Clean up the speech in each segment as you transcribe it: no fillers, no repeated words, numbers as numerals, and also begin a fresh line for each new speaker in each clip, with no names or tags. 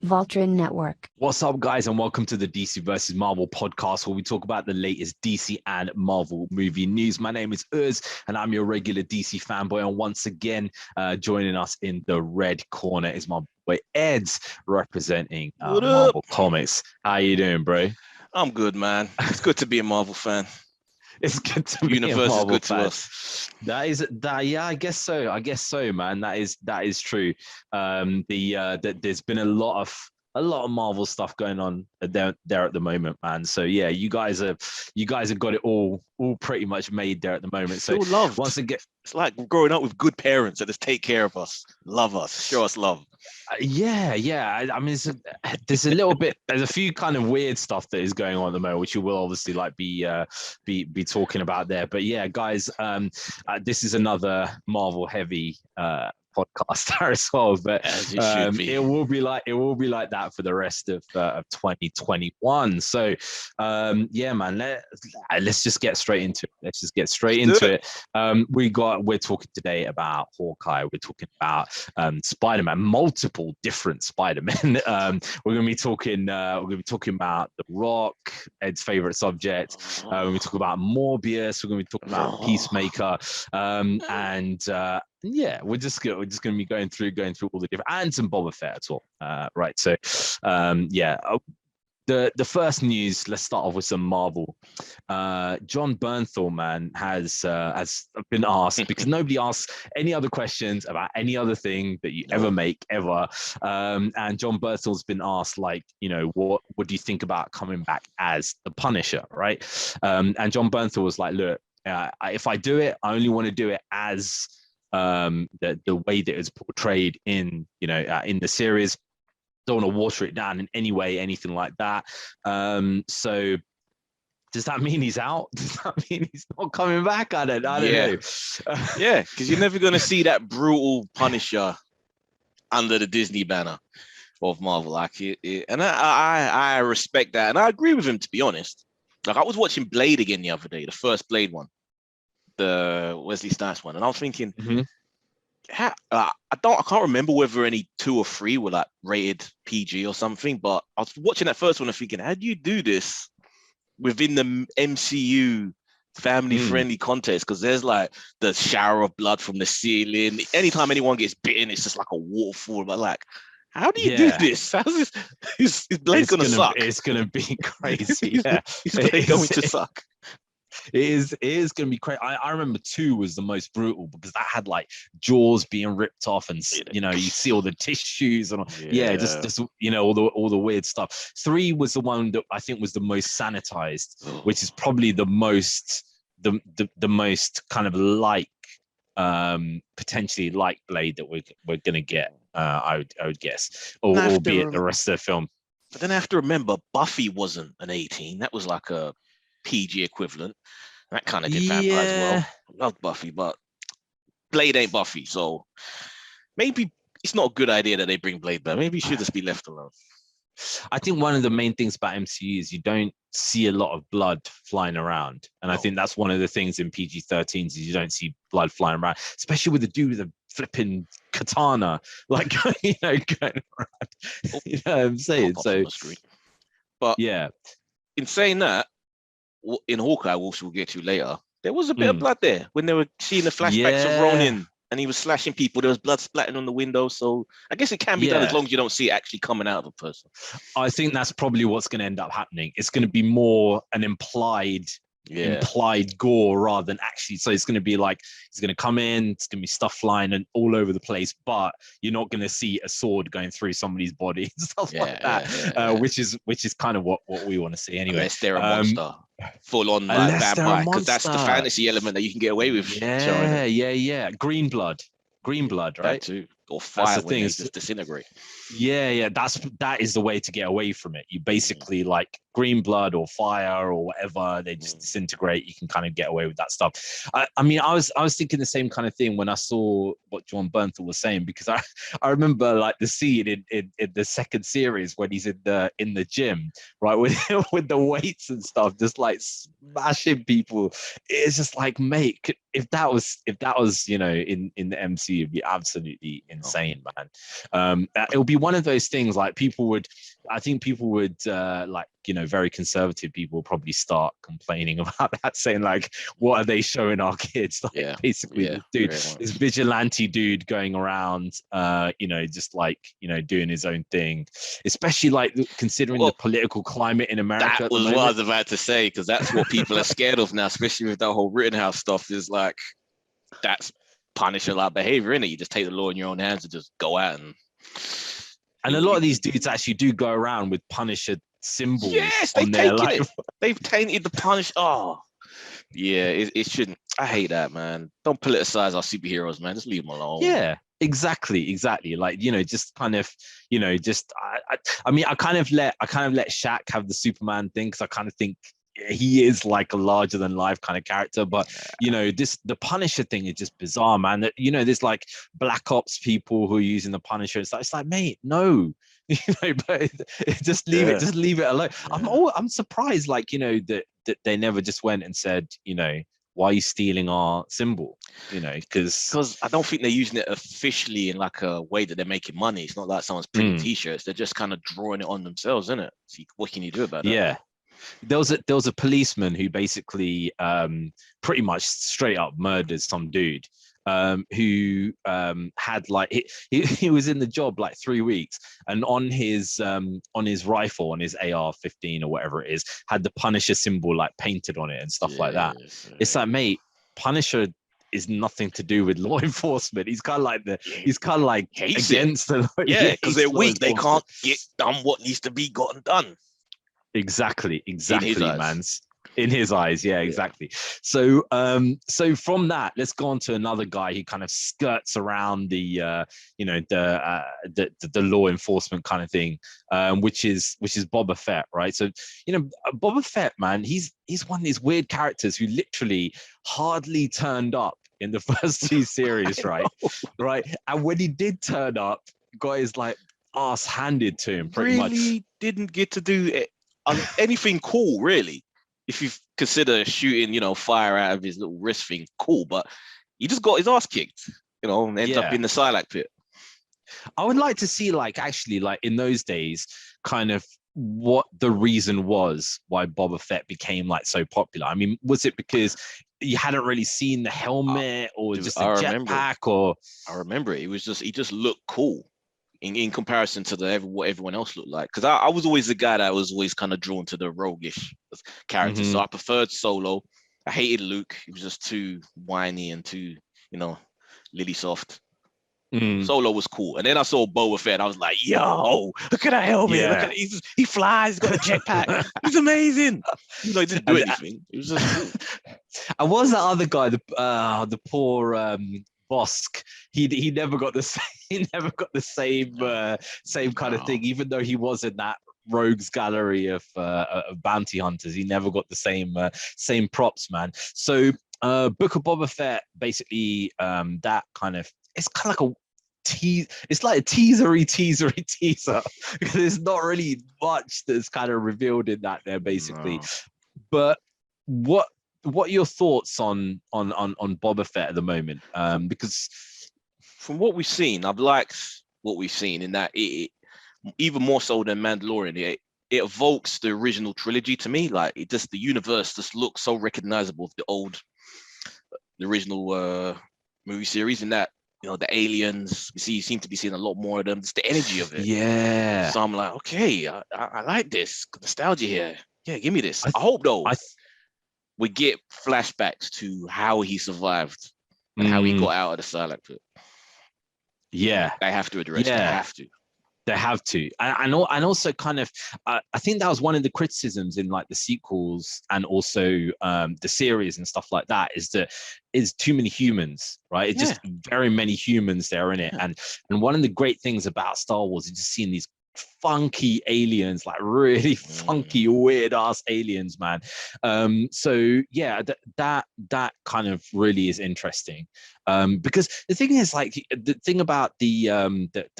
Voltron Network.
What's up, guys, and welcome to the DC versus Marvel podcast, where we talk about the latest DC and Marvel movie news. My name is Uz, and I'm your regular DC fanboy. And once again, joining us in the red corner is my boy Eds, representing
What up?
Marvel Comics. How you doing, bro?
I'm good, man. It's good to be a Marvel fan.
It's good to be a
Universe is
Marvel
good
fan.
to us.
That. Yeah, I guess so. Man. That is true. There's been a lot of Marvel stuff going on there at the moment, man. So yeah, you guys have got it all pretty much made there at the moment. So
Feel loved.
once again,
It's like growing up with good parents that just take care of us, love us, show us love.
yeah. I mean, there's a little bit. There's a few kind of weird stuff that is going on at the moment, which you will obviously be talking about there. But yeah, guys, this is another Marvel heavy podcast as well, but
As it should be.
it will be like that for the rest of 2021. So yeah, man, let's just get straight into it. We're talking today about Hawkeye. We're talking about Spider-Man, multiple different Spider-Men. We're gonna be talking about The Rock, Ed's favorite subject. We talk about Morbius. We're gonna be talking about Peacemaker, and yeah, we're just gonna be going through all the different, and some Boba Fett as well. Right. So yeah. The first news, let's start off with some Marvel. John Bernthal, man, has been asked, because nobody asks any other questions about any other thing that you ever make, ever. And John Bernthal's been asked, like, you know, what do you think about coming back as the Punisher, right? And John Bernthal was like, look, if I do it, I only want to do it as the way that it's portrayed in in the series. Don't want to water it down in any way, anything like that. So does that mean he's out? Does that mean he's not coming back? I don't know.
Yeah, because you're never gonna see that brutal Punisher under the Disney banner of Marvel. And I respect that, and I agree with him, to be honest. Like, I was watching Blade again the other day, the first Blade one, the Wesley Snipes one, and I was thinking, I can't remember whether any 2 or 3 were like rated PG or something, but I was watching that first one and thinking, how do you do this within the MCU family-friendly context? Because there's like the shower of blood from the ceiling. Anytime anyone gets bitten, it's just like a waterfall. But like, how do you do this? How's this? His Blade's gonna suck.
It's gonna be crazy. Yeah,
his Blade going to suck.
It is going to be crazy. I remember 2 was the most brutal, because that had like jaws being ripped off, and you see all the tissues and just all the weird stuff. 3 was the one that I think was the most sanitized, which is probably the most kind of like potentially like Blade that we're gonna get. I would guess, albeit the rest of the film.
But then I have to remember, Buffy wasn't an 18. That was like a PG equivalent. That kind of did vampires well. I love Buffy, but Blade ain't Buffy, so maybe it's not a good idea that they bring Blade back. Maybe he should just be left alone.
I think one of the main things about MCU is you don't see a lot of blood flying around, and I think that's one of the things in PG-13s is you don't see blood flying around, especially with the dude with the flipping katana, like going around. You know what I'm saying? So,
but
yeah,
in saying that, in Hawkeye, which we'll get to later, there was a bit of blood there when they were seeing the flashbacks of Ronin, and he was slashing people. There was blood splatting on the window, so I guess it can be done as long as you don't see it actually coming out of a person.
I think that's probably what's going to end up happening. It's going to be more an implied gore rather than actually. So it's going to be like he's going to come in, it's going to be stuff flying and all over the place, but you're not going to see a sword going through somebody's body and stuff like that. Which is kind of what we want to see anyway.
Unless they're a monster, full on like vampire, because that's the fantasy element that you can get away with.
Green blood, right?
That too. Or fire when they just disintegrate.
That is the way to get away from it. You basically like green blood or fire or whatever, they just disintegrate. You can kind of get away with that stuff. I mean, I was thinking the same kind of thing when I saw what John Bernthal was saying, because I remember like the scene in the second series when he's in the gym, right, with the weights and stuff, just like smashing people. It's just like, mate, if that was in the MCU, it'd be absolutely insane, man. It'll be one of those things like I think people would like, very conservative people will probably start complaining about that, saying like, what are they showing our kids? Like, basically, this dude, this vigilante dude going around, just like, doing his own thing, especially like considering the political climate in America.
That was what I was about to say, because that's what people are scared of now, especially with that whole Rittenhouse stuff. Is like, that's Punisher-like behavior, innit? You just take the law in your own hands and just go out and
a lot of these dudes actually do go around with Punisher symbols.
Yes,
they've taken
it. They've tainted the Punisher. Oh, yeah, it shouldn't. I hate that, man. Don't politicize our superheroes, man. Just leave them alone.
Yeah, exactly. Like, just kind of, I mean, I kind of let Shaq have the Superman thing, because I kind of think he is like a larger than life kind of character, but the Punisher thing is just bizarre, man. That there's like Black Ops people who are using the Punisher. It's like, mate, no, but just leave it alone. Yeah. I'm surprised, like, that they never just went and said, why are you stealing our symbol? Because
I don't think they're using it officially in like a way that they're making money. It's not like someone's printing t-shirts. They're just kind of drawing it on themselves, isn't it? So what can you do about that?
Yeah. There was a policeman who basically pretty much straight up murdered some dude who had like he was in the job like 3 weeks, and on his rifle, on his AR-15 or whatever it is, had the Punisher symbol like painted on it and stuff like that. It's like, mate, Punisher is nothing to do with law enforcement. He's kind of like against the law.
Yeah, because they're weak. They can't get done what needs to be gotten done.
Exactly, man. In his eyes, yeah, exactly. So from that, let's go on to another guy who kind of skirts around the law enforcement kind of thing, which is Boba Fett, right? So Boba Fett, man, he's one of these weird characters who literally hardly turned up in the first 2 series, right? And when he did turn up, got his like ass handed to him, pretty much.
Really didn't get to do it. Anything cool, really. If you consider shooting, fire out of his little wrist thing, cool, but he just got his ass kicked, and ended up in the Sarlacc pit.
I would like to see, like, actually, like in those days, kind of what the reason was why Boba Fett became like so popular. I mean, was it because you hadn't really seen the helmet, or just a jetpack, or?
I remember it. He just looked cool. In comparison to what everyone else looked like. Because I was always the guy that was always kind of drawn to the roguish characters. Mm-hmm. So I preferred Solo. I hated Luke. He was just too whiny and too, lily soft. Mm. Solo was cool. And then I saw Boba Fett. I was like, yo, look at that helmet. Yeah. Look at he flies. He's got a jetpack. He's amazing. He didn't do anything. It was just cool.
And what was that other guy? The poor... Bosk, he never got the same. He never got the same kind of thing. Even though he was in that rogues gallery of bounty hunters, he never got the same props, man. So, Book of Boba Fett, basically, that kind of, it's kind of like a tease. It's like a teaser because there's not really much that's kind of revealed in that there, basically. No. But what are your thoughts on Boba Fett at the moment? Because
from what we've seen, I've liked what we've seen in that it even more so than Mandalorian, it evokes the original trilogy to me. Like, the universe just looks so recognizable of the original movie series, in that the aliens you seem to be seeing a lot more of them. Just the energy of it.
Yeah.
So I'm like, okay, I like this nostalgia here. Yeah, give me this. I hope though. We get flashbacks to how he survived and how he got out of the Sarlacc pit.
Yeah.
They have to address it.
They have to. And also kind of, I think that was one of the criticisms in like the sequels and also the series and stuff like that, is that it's too many humans, right? It's just very many humans there in it. Yeah. And one of the great things about Star Wars is just seeing these funky aliens, like really funky, weird ass aliens, man. So yeah, that kind of really is interesting. Because the thing is, like, the thing about the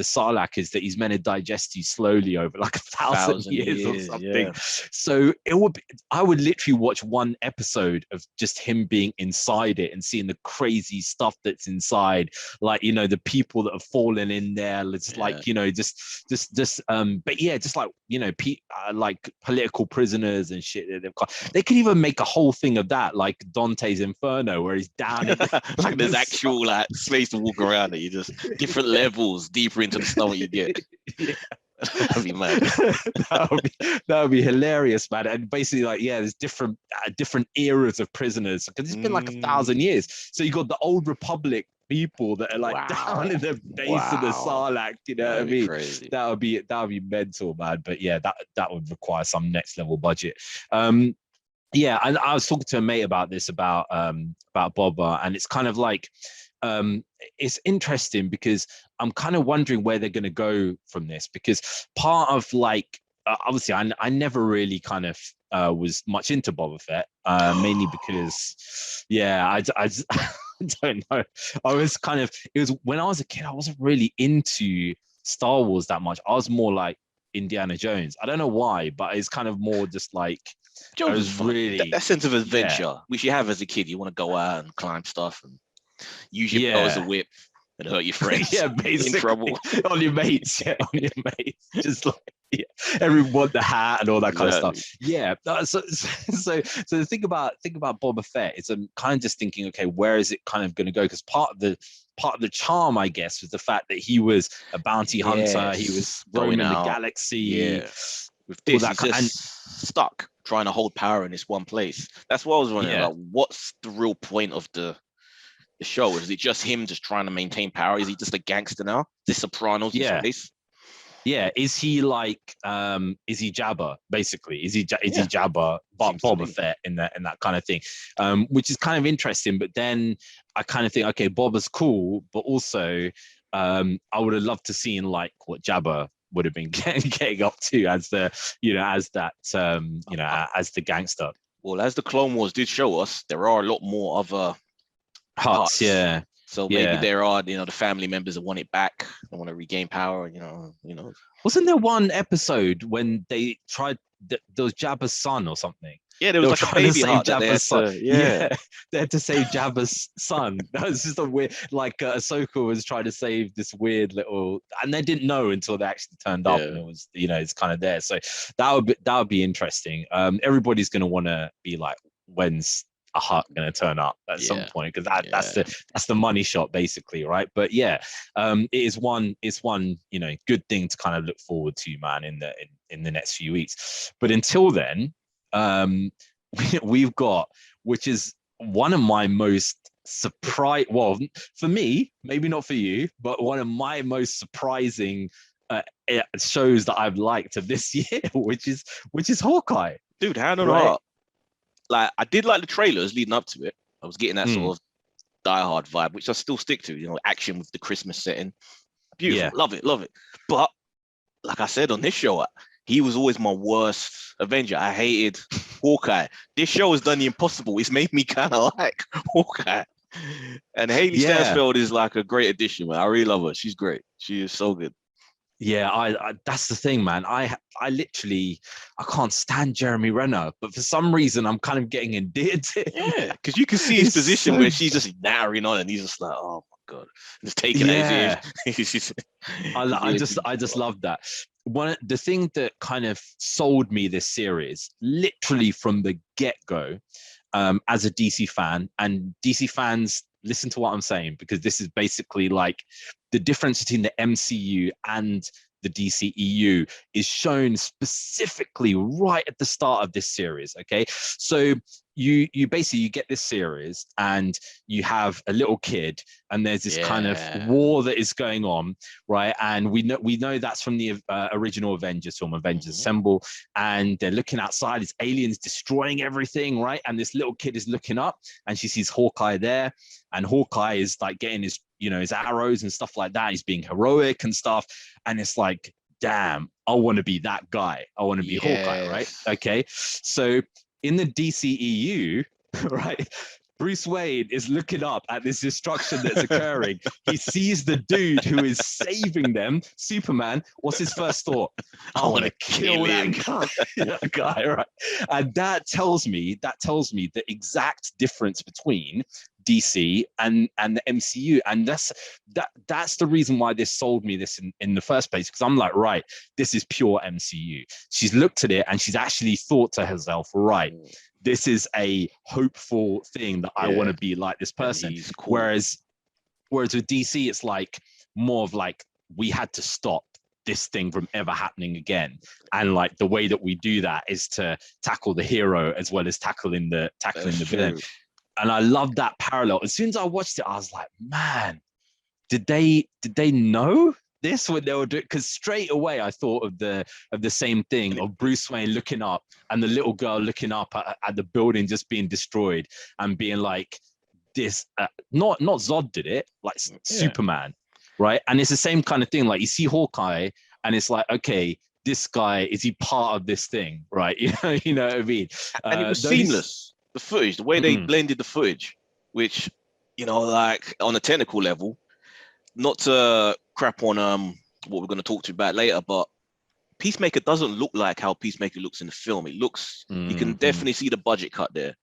Sarlacc is that he's meant to digest you slowly over like 1,000 years or something.
Yeah.
So I would literally watch one episode of just him being inside it and seeing the crazy stuff that's inside, like, you know, the people that have fallen in there. It's like, you know, but yeah, just like, you know, like political prisoners and shit that they've got. They could even make a whole thing of that, like Dante's Inferno, where he's down in
like there's actual like space to walk around that you just different levels deeper into the stomach you get.
Yeah.
That'd be mad.
that would be hilarious, man. And basically, like, yeah, there's different eras of prisoners because it's been like 1,000 years. So you got the old Republic people that are like down in the base of the Sarlacc. You know what I mean?
Crazy.
That would be mental, man. But yeah, that would require some next level budget. Yeah, and I was talking to a mate about this about Boba, and it's kind of like, it's interesting because I'm kind of wondering where they're going to go from this, because part of like, obviously I never really kind of was much into Boba Fett, mainly because, yeah, I don't know. I was kind of, it was when I was a kid, I wasn't really into Star Wars that much. I was more like Indiana Jones. I don't know why, but it's kind of more just like,
Jones
was really
that sense of adventure which you have as a kid. You want to go out and climb stuff and use your power as a whip and hurt your friends.
Yeah, basically
in trouble
on your mates. Yeah, on your mates. Just like, yeah, everyone the hat and all that kind of stuff. Yeah. So the thing about Boba Fett is I'm kind of just thinking, okay, where is it kind of going to go? Because part of the charm, I guess, was the fact that he was a bounty hunter. He was roaming the galaxy.
Yeah. With this, he's just stuck trying to hold power in this one place. That's what I was wondering about. What's the real point of the show? Is it just him just trying to maintain power? Is he just a gangster now? The Sopranos in space?
Yeah, is he like is he Jabba basically? Is he Jabba, but Boba Fett in that kind of thing, which is kind of interesting. But then I kind of think, okay, Boba's cool, but also I would have loved to see like what Jabba would have been getting up to as the, you know, as that as the gangster.
Well, as the Clone Wars did show us, there are a lot more other
Hutts, yeah.
So maybe there are, you know, the family members that want it back, they want to regain power, you know.
Wasn't there one episode when they tried there was Jabba's son or something?
Yeah, there was like a baby Hutt
Jabba's son.
Yeah,
they had to save Jabba's son. That was just a weird, like Ahsoka was trying to save this weird little, and they didn't know until they actually turned up, and it was, you know, it's kind of there. So that would be interesting. Everybody's going to want to be like, when's a Hutt going to turn up at some point, because that's the money shot basically, right? But yeah, it's one you know, good thing to kind of look forward to, man, in the next few weeks. But until then, we've got, which is one of my most well, for me, maybe not for you, but one of my most surprising shows that I've liked of this year, which is Hawkeye.
Dude, how do I? Like, I did like the trailers leading up to it. I was getting that sort of Die Hard vibe, which I still stick to, you know, action with the Christmas setting. Beautiful. Love it. But like I said on this show, he was always my worst Avenger. I hated Hawkeye. This show has done the impossible. It's made me kind of like Hawkeye. And Haley Stansfeld is like a great addition, man. I really love her. She's great. She is so good.
Yeah, I that's the thing, man. I literally, I can't stand Jeremy Renner, but for some reason I'm kind of getting endeared to him.
Yeah, because you can see his position where she's just narrowing on, and he's just like, oh my god, just taking it.
I just love that. The thing that kind of sold me this series, literally from the get-go, as a DC fan, and DC fans, listen to what I'm saying, because this is basically like the difference between the MCU and the DCEU is shown specifically right at the start of this series. Okay, so you get this series and you have a little kid, and there's this kind of war that is going on, right? And we know that's from the original Avengers film, Avengers Assemble, and they're looking outside, it's aliens destroying everything, right? And this little kid is looking up and she sees Hawkeye there, and Hawkeye is like getting his, you know, his arrows and stuff like that. He's being heroic and stuff. And it's like, damn, I want to be that guy. I want to be Hawkeye, right? Okay. So in the DCEU, right, Bruce Wayne is looking up at this destruction that's occurring. He sees the dude who is saving them, Superman. What's his first thought? I want to kill that guy, right? And that tells me the exact difference between DC and the MCU, and that's the reason why this sold me this in the first place, because I'm like, right, this is pure MCU. She's looked at it and she's actually thought to herself, right, this is a hopeful thing that I want to be like this person. Cool. Whereas with DC, it's like more of like, we had to stop this thing from ever happening again, and like the way that we do that is to tackle the hero as well as tackling the villain. And I love that parallel. As soon as I watched it, I was like, man, did they know this when they were doing? Because straight away I thought of the same thing, of Bruce Wayne looking up and the little girl looking up at the building just being destroyed and being like, this not Zod did it, like Superman, right? And it's the same kind of thing. Like, you see Hawkeye and it's like, okay, this guy, is he part of this thing, right? You know what I mean?
And it was seamless. The footage, the way they blended the footage, which, you know, like on a technical level, not to crap on what we're going to talk to about later, but Peacemaker doesn't look like how Peacemaker looks in the film. It looks, you can definitely see the budget cut there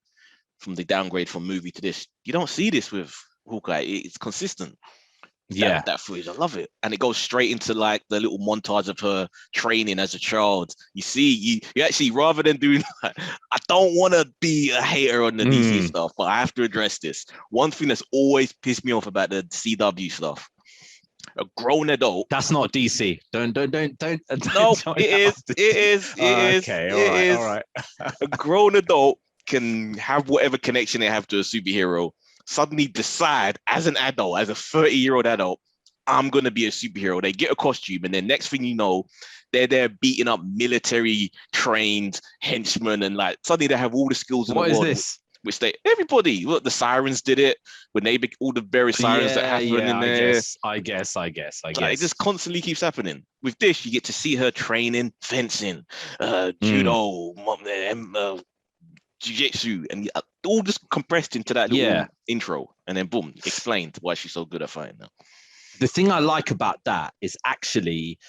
from the downgrade from movie to this. You don't see this with Hawkeye. It's consistent. That footage, I love it. And it goes straight into like the little montage of her training as a child. You see, you actually, rather than doing that, I don't want to be a hater on the DC stuff, but I have to address this. One thing that's always pissed me off about the CW stuff, a grown adult.
That's not DC. Don't.
No, it is. All right. A grown adult can have whatever connection they have to a superhero, suddenly decide as an adult, as a 30-year-old adult, I'm going to be a superhero. They get a costume, and then next thing you know, they're there beating up military trained henchmen, and like suddenly they have all the skills in the world. What is this? Which everybody, look, the Sirens did it when they all the various Sirens that happen in there.
I guess.
Like, it just constantly keeps happening. With this, you get to see her training, fencing, judo, jiu-jitsu, and all just compressed into that little intro, and then boom, explained why she's so good at fighting now.
The thing I like about that is actually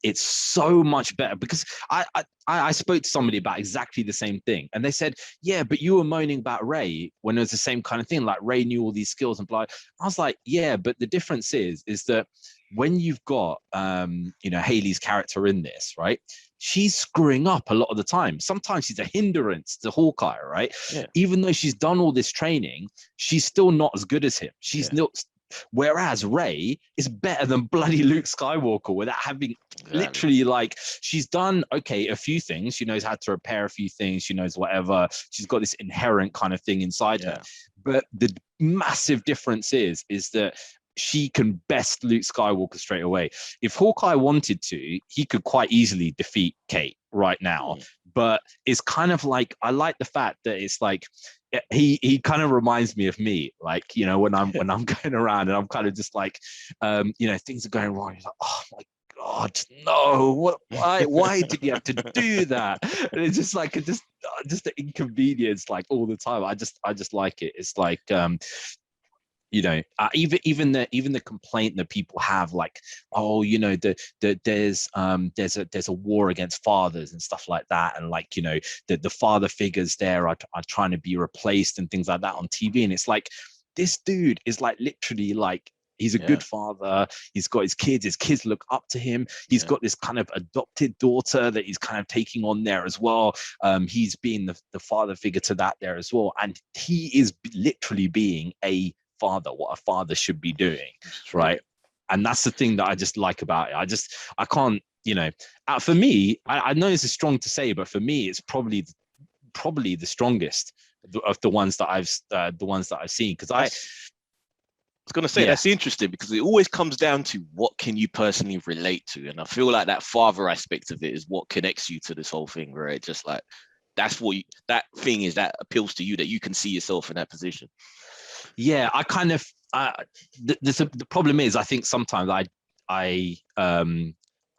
it's so much better, because I spoke to somebody about exactly the same thing, and they said, yeah, but you were moaning about Ray when it was the same kind of thing, like Ray knew all these skills and blah. I was like, yeah, but the difference is that when you've got Hayley's character in this, right, she's screwing up a lot of the time. Sometimes she's a hindrance to Hawkeye, right? Yeah. Even though she's done all this training, she's still not as good as him. She's not. Whereas Ray is better than bloody Luke Skywalker without having literally, like, she's done a few things. She knows how to repair a few things. She knows whatever. She's got this inherent kind of thing inside her. But the massive difference is that she can best Luke Skywalker straight away. If Hawkeye wanted to, he could quite easily defeat Kate right now. But it's kind of like, I like the fact that it's like, he kind of reminds me of me, like, you know, when I'm going around and I'm kind of just like, things are going wrong. He's like, oh my God, no! Why did you have to do that? And it's just like just the inconvenience, like, all the time. I just like it. It's like, even the complaint that people have, like, oh, there's a war against fathers and stuff like that, and like, the father figures there are trying to be replaced and things like that on TV, and it's like, this dude is like literally like, he's a good father. He's got his kids look up to him. He's got this kind of adopted daughter that he's kind of taking on there as well. He's being the father figure to that there as well, and he is literally being a father, what a father should be doing, right? And that's the thing that I just like about it. I can't, for me, I know this is strong to say, but for me, it's probably the strongest of the ones that I've seen, because I
was going to say, that's interesting, because it always comes down to what can you personally relate to, and I feel like that father aspect of it is what connects you to this whole thing, right? Just like, that's what that thing is that appeals to you, that you can see yourself in that position.
Yeah, I kind of the problem is, I think sometimes I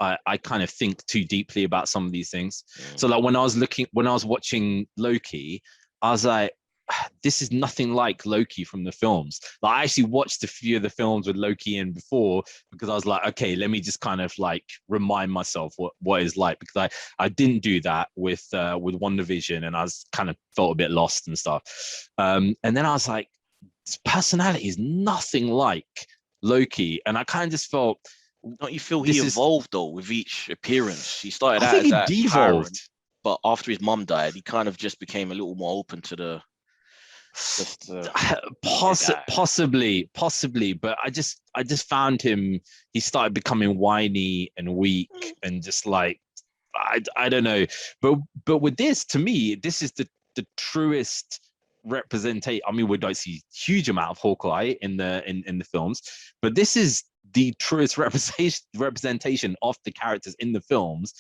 I kind of think too deeply about some of these things. So like when I was watching Loki, I was like, this is nothing like Loki from the films. Like I actually watched a few of the films with Loki in before because I was like, okay, let me just kind of like remind myself what it's like, because I didn't do that with WandaVision, and I was kind of felt a bit lost and stuff. And then I was like, his personality is nothing like Loki, and I kind of just felt.
Don't you feel he evolved though with each appearance? He started
I
out
think
as
he
that
devolved,
tyrant, but after his mum died, he kind of just became a little more open to the.
Possibly, but I just found him. He started becoming whiny and weak, and just like I don't know. But with this, to me, this is the truest representation. I mean, we don't see huge amount of Hawkeye in the films, but this is the truest representation of the characters in the films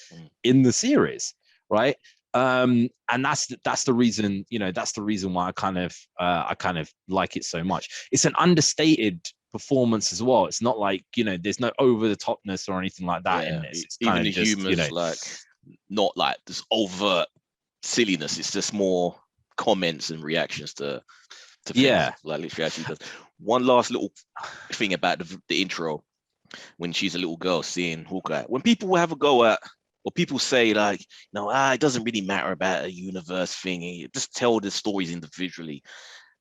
in the series, right? And that's the reason, that's the reason why I kind of like it so much. It's an understated performance as well. It's not like, there's no over the topness or anything like that in this. It's
even the
just,
humors, like not like this overt silliness. It's just more comments and reactions to things, like literally as she does. One last little thing about the intro, when she's a little girl seeing Hawkeye. When people have a go at, or people say like, no, it doesn't really matter about a universe thing. Just tell the stories individually.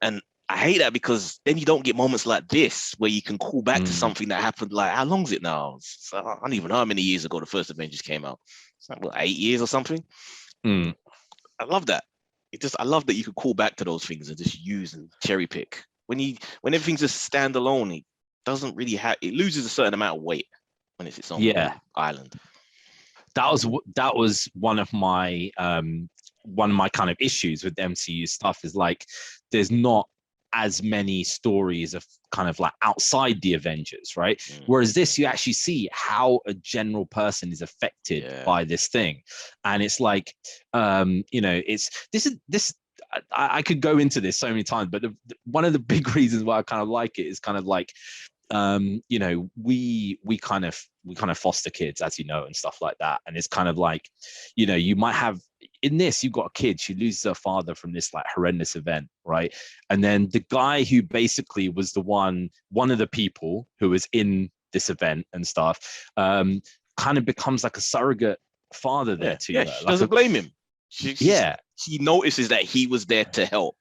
And I hate that, because then you don't get moments like this where you can call back to something that happened. Like, how long is it now? I don't even know how many years ago the first Avengers came out. It's like, what, 8 years or something? I love that. I love that you could call back to those things and just use and cherry pick. When everything's just standalone, it doesn't really it loses a certain amount of weight when it's its own island.
That was one of my kind of issues with the MCU stuff, is like there's not as many stories of kind of like outside the Avengers, right? Whereas this, you actually see how a general person is affected by this thing, and it's like, it's this. I could go into this so many times, but one of the big reasons why I kind of like it is kind of like, we kind of foster kids, as and stuff like that, and it's kind of like, you might have in this, you've got a kid, she loses her father from this like horrendous event, right? And then the guy who basically was one of the people who was in this event and stuff, kind of becomes like a surrogate father there to her.
She doesn't blame him. She notices that he was there to help.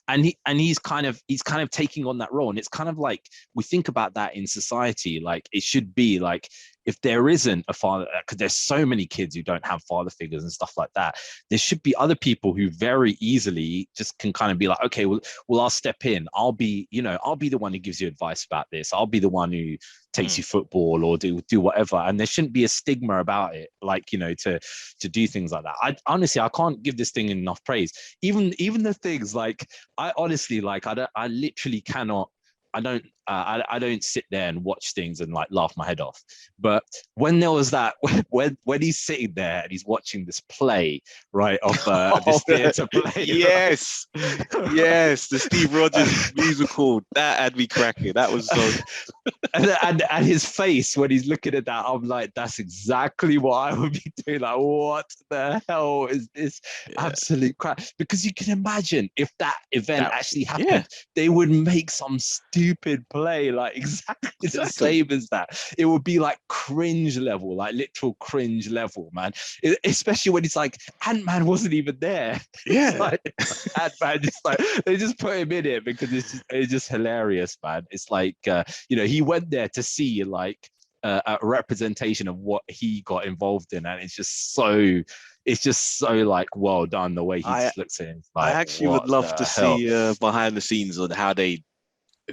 And he's kind of taking on that role, and it's kind of like, we think about that in society, like it should be like, if there isn't a father, because there's so many kids who don't have father figures and stuff like that, there should be other people who very easily just can kind of be like, okay, well I'll step in, I'll be the one who gives you advice about this, I'll be the one who takes you football or do whatever, and there shouldn't be a stigma about it, like, to do things like that. I honestly, I can't give this thing enough praise. Even the things like, I honestly, like, I literally cannot, I don't sit there and watch things and like laugh my head off. But when there was that, when he's sitting there and he's watching this play, right, of this theatre play.
Yes, the Steve Rogers musical, that had me cracking. That was so.
and his face when he's looking at that, I'm like, that's exactly what I would be doing. Like, what the hell is this absolute crap? Because you can imagine if that event actually happened, they would make some stupid play like exactly the same as that. It would be like cringe level, like literal cringe level, man. Especially when it's like, Ant-Man wasn't even there. Like, Ant-Man just like, they just put him in it because it's just hilarious, man. It's like, he went there to see like a representation of what he got involved in, and it's just so like well done the way he just looks at him. Like,
I actually would love to see behind the scenes on how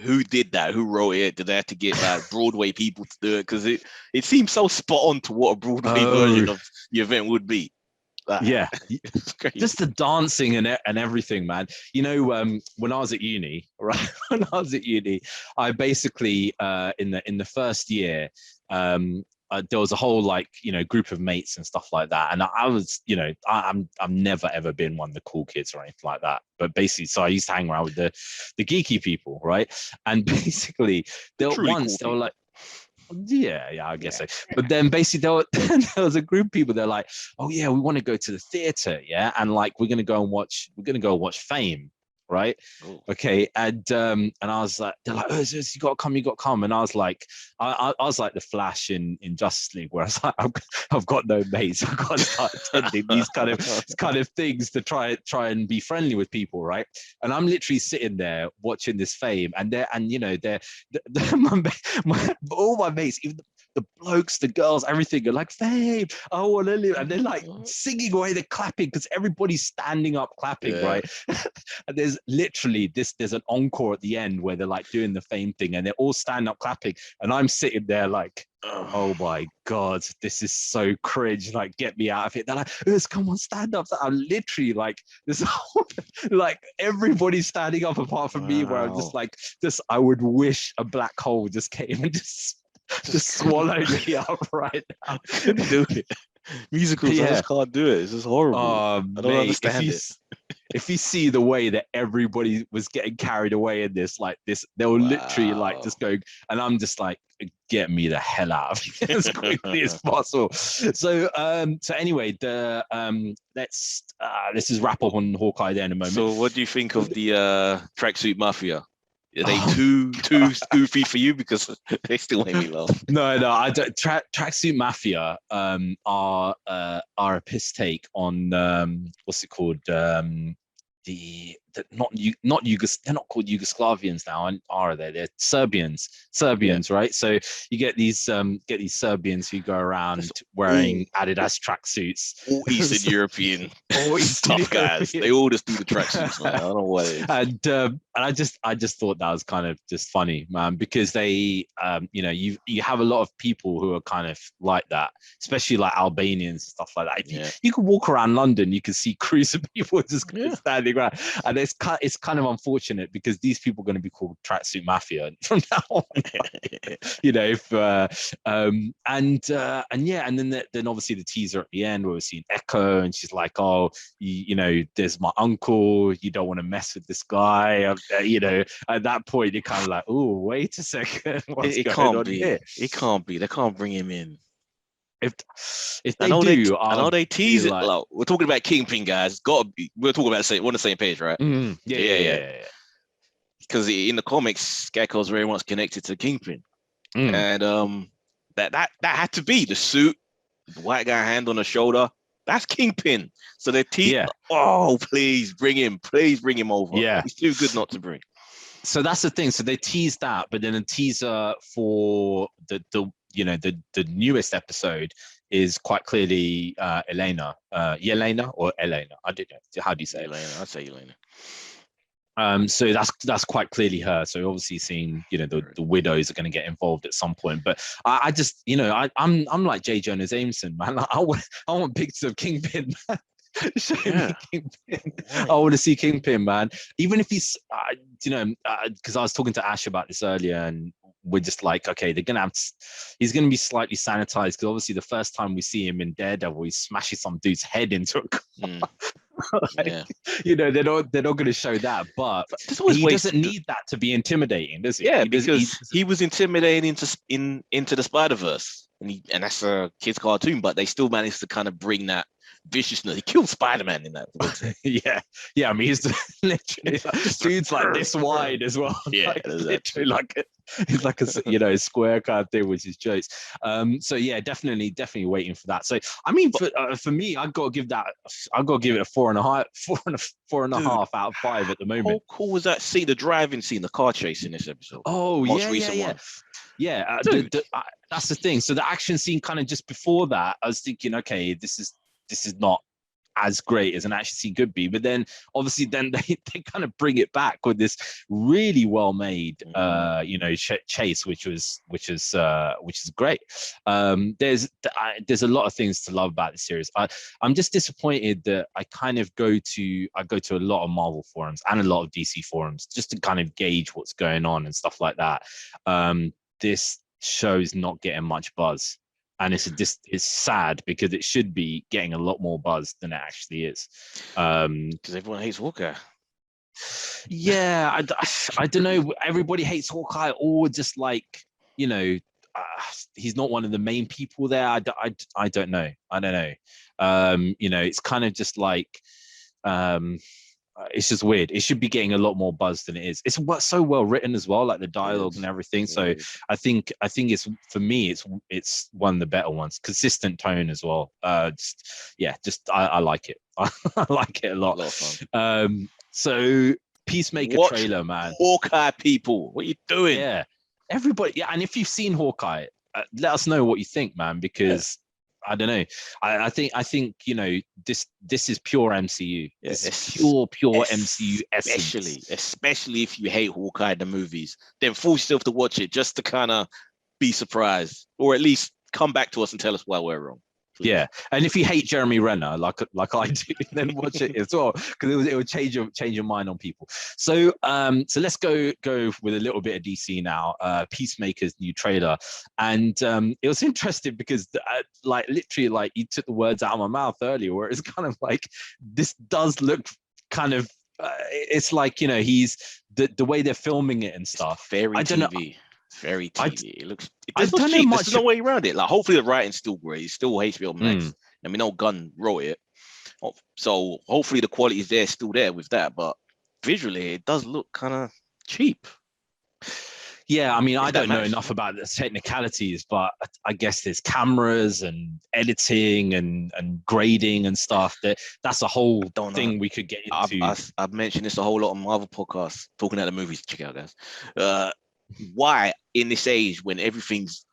who did that, who wrote it, did they have to get like Broadway people to do it, because it seems so spot on to what a Broadway version of the event would be.
Just the dancing and everything, man. When I was at uni, right? When I was at uni, I basically in the first year, there was a whole like group of mates and stuff like that, and I was I've never ever been one of the cool kids or anything like that, but basically, so I used to hang around with the geeky people, right? And basically, they were like, Yeah, I guess
Yeah.
so. But then basically there was a group of people. They're like, oh yeah, we want to go to the theater, yeah, and like we're gonna go and watch Fame, right?
Oh.
Okay, and I was like, they're like, oh, you got to come, and I was like, I was like the Flash in Justice League, where I was like, I've got no mates, I've got to start attending these kind of things to try and be friendly with people, right? And I'm literally sitting there watching this Fame, and all my mates, even the blokes, the girls, everything are like, Fame, I want to live. And they're like singing away, they're clapping because everybody's standing up clapping, right? And there's literally there's an encore at the end where they're like doing the Fame thing and they're all standing up clapping. And I'm sitting there like, oh my God, this is so cringe. Like, get me out of it. They're like, come on, stand up. I'm literally like, this like everybody's standing up apart from me, where I'm just like, I would wish a black hole just came and just swallowed me up right now.
I couldn't do it. Musicals, I just can't do it. It's just horrible. I don't understand it.
If you see the way that everybody was getting carried away in this, they were literally like just going, and I'm just like, get me the hell out of here as quickly as possible. So anyway, let's just wrap up on Hawkeye there in a moment.
So what do you think of the Tracksuit Mafia? Are they too goofy for you? Because they still make me laugh.
No, I don't. Tracksuit Mafia are a piss take on what's it called? They're not called Yugoslavians now, are they? They're Serbians, right? So you get these Serbians who go around wearing Adidas tracksuits.
All Eastern European, tough guys. They all just do the tracksuits. I don't know what it is.
And I just thought that was kind of just funny, man, because they you have a lot of people who are kind of like that, especially like Albanians and stuff like that. You could walk around London, you can see crews of people just standing around, and it's kind of unfortunate because these people are going to be called Tracksuit Mafia from now on. And then obviously the teaser at the end where we're seeing Echo, and she's like, oh, there's my uncle, you don't want to mess with this guy. At that point you're kind of like, oh, wait a second,
it can't be here? It can't be. They can't bring him in.
If they do,
I know they tease it. Like, we're talking about Kingpin, guys. Gotta be. We're talking about we're on the same page, right?
Yeah.
Because in the comics, Gecko's very much connected to Kingpin, and that had to be the suit, the white guy hand on the shoulder. That's Kingpin. So they tease. Oh, please bring him over.
Yeah,
he's too good not to bring.
So that's the thing. So they teased that, but then a teaser for the newest episode is quite clearly Elena. Yelena or Elena? I don't know. How do you say
Elena? I'd say Elena.
So that's quite clearly her. So obviously seeing the widows are going to get involved at some point. But I just I'm like J. Jonah Jameson, man. Like, I want pictures of Kingpin. Show me Kingpin. I want to see Kingpin, man. Even if he's because I was talking to Ash about this earlier, and we're just like, okay, he's gonna be slightly sanitized, because obviously the first time we see him in Daredevil, he smashes some dude's head into a car. They're not going to show that, but he doesn't need that to be intimidating, does he?
Yeah, because he was intimidating into the Spider-Verse, and that's a kid's cartoon, but they still managed to kind of bring that viciousness. He killed Spider-Man in that.
Yeah. I mean, he's literally dude's like this wide as well.
Yeah,
like, literally he's like a square kind of thing, which is jokes. So yeah, definitely waiting for that. So I mean, for me, I've got to give it a 4.5 out of 5 at the moment.
How cool was that scene, the driving scene, the car chase in this episode?
Oh,
most recent one.
Yeah, that's the thing. So the action scene kind of just before that, I was thinking, okay, this is not as great as an action scene could be, but then obviously they kind of bring it back with this really well made chase, which is great. There's a lot of things to love about the series. I'm just disappointed that I go to a lot of Marvel forums and a lot of DC forums just to kind of gauge what's going on and stuff like that. This show's not getting much buzz. And it's sad, because it should be getting a lot more buzz than it actually is.
Because everyone hates Hawkeye.
Yeah, I don't know. Everybody hates Hawkeye, or just like, he's not one of the main people there. I don't know. I don't know. It's kind of just like, it's just weird. It should be getting a lot more buzz than it is. It's so well written as well, like the dialogue and everything. So I think it's, for me, it's one of the better ones. Consistent tone as well. I like it. I like it a lot.
A lot of fun.
So Peacemaker trailer, man.
Hawkeye people, what are you doing?
Yeah, everybody. Yeah, and if you've seen Hawkeye, let us know what you think, man, because I don't know. I think this is pure MCU.
Yeah,
it's pure MCU essence.
Especially if you hate Hawkeye the movies, then force yourself to watch it just to kind of be surprised, or at least come back to us and tell us why we're wrong. Please.
Yeah, and if you hate Jeremy Renner like I do, then watch it as well, because it will change your mind on people. So let's go with a little bit of DC now. Peacemaker's new trailer, and it was interesting because literally you took the words out of my mouth earlier, where it's kind of like, this does look kind of it's like, he's the way they're filming it and stuff.
Very
I don't
TV.
know.
Very TV. It does look cheap. There's no way around it. Like, hopefully the writing's still great. It's still HBO Max. And we know Gunn wrote it. So hopefully the quality is still there with that. But visually, it does look kind of cheap.
Yeah, I mean, I don't know enough about the technicalities, but I guess there's cameras and editing and grading and stuff. That's a whole thing we could get into.
I've mentioned this a whole lot on Marvel podcasts, talking about the movies. Check it out, guys. Why, in this age when everything's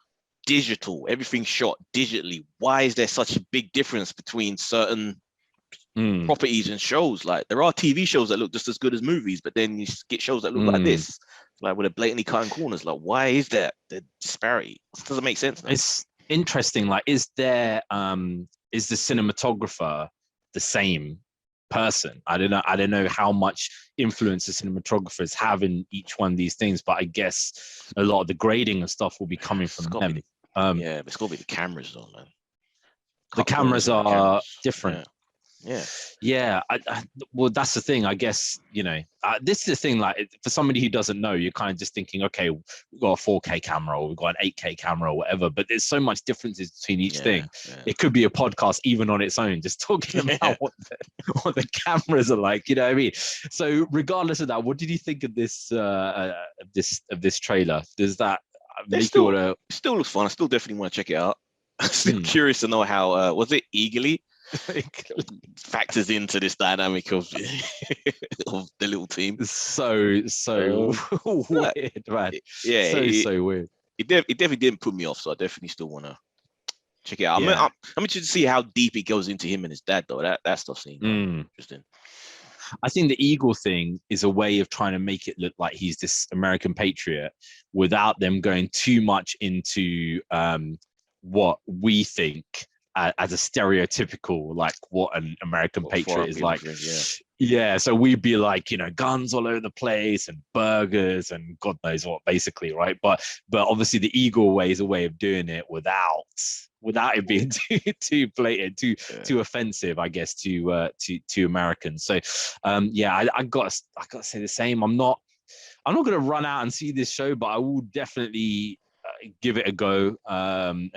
digital, everything's shot digitally, why is there such a big difference between certain properties and shows? Like, there are TV shows that look just as good as movies, but then you get shows that look like this, like with a blatantly cutting corners. Like, why is that the disparity? It doesn't make sense.
It's interesting. Like, is the cinematographer the same person? I don't know how much influence the cinematographers have in each one of these things, but I guess a lot of the grading and stuff will be coming from them.
But it's got to be the cameras though, man.
The cameras are different.
Yeah.
Well, that's the thing, I guess. This is the thing, like, for somebody who doesn't know, you're kind of just thinking, okay, we've got a 4K camera or we've got an 8K camera or whatever, but there's so much differences between each thing. It could be a podcast even on its own, just talking about what the cameras are like, you know what I mean? So regardless of that, what did you think of this trailer? Does that make you want to...
Still looks fun. I still definitely want to check it out. I'm still curious to know how was it eagerly factors into this dynamic of the little team.
So weird, man. So weird.
It definitely didn't put me off, so I definitely still want to check it out. I'm interested to see how deep it goes into him and his dad, though. That stuff seems interesting.
I think the Eagle thing is a way of trying to make it look like he's this American patriot without them going too much into what we think as a stereotypical, like, what an American patriot is like. Yeah, so we'd be like, guns all over the place and burgers and God knows what, basically, right? But obviously the Eagle way is a way of doing it without it being too blatant, too offensive, I guess, to Americans. So I got to say the same. I'm not going to run out and see this show, but I will definitely give it a go, and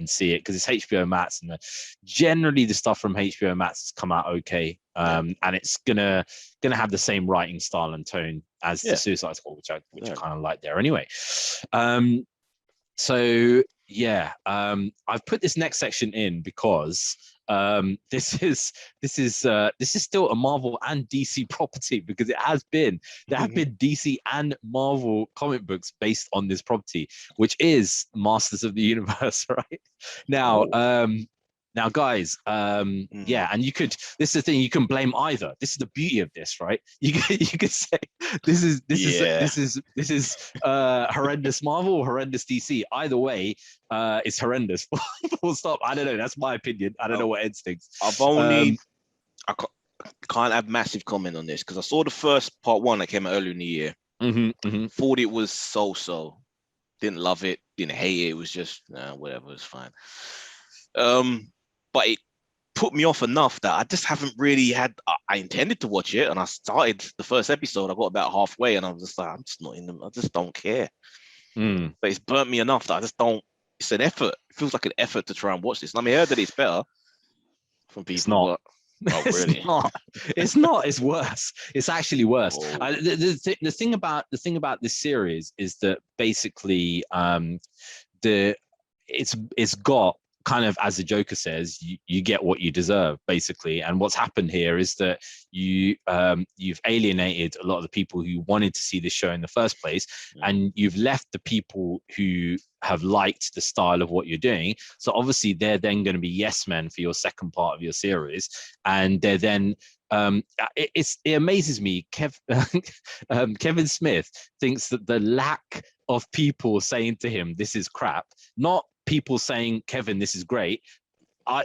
see it, because it's HBO Max, and generally the stuff from HBO Max has come out okay, and it's gonna have the same writing style and tone as the Suicide Squad, which I kind of like there anyway. I've put this next section in because this is still a Marvel and DC property, because there have been DC and Marvel comic books based on this property, which is Masters of the Universe, right? Now, guys, and this is the thing, you can blame either. This is the beauty of this, right? You could say this is horrendous Marvel or horrendous DC. Either way, it's horrendous. Full stop. I don't know. That's my opinion. I don't know what Ed thinks.
I can't have massive comment on this because I saw the first part one that came out earlier in the year. Thought it was so. Didn't love it. Didn't hate it. It was just whatever. It's fine. But it put me off enough that I just haven't really had. I intended to watch it, and I started the first episode. I got about halfway, and I was just like, I'm just not in them. I just don't care. but it's burnt me enough that I just don't. It's an effort. It feels like an effort to try and watch this. And I mean, I heard that it's better from people,
It's not.
but oh, really?
It's not. It's not. It's worse. It's actually worse.
Oh.
The thing about this series is that basically, it's got kind of, as the Joker says, you get what you deserve, basically. And what's happened here is that you've alienated a lot of the people who wanted to see this show in the first place, and you've left the people who have liked the style of what you're doing. So obviously they're then going to be yes men for your second part of your series, and they're then it amazes me. Kevin Smith thinks that the lack of people saying to him this is crap, not people saying, Kevin, this is great.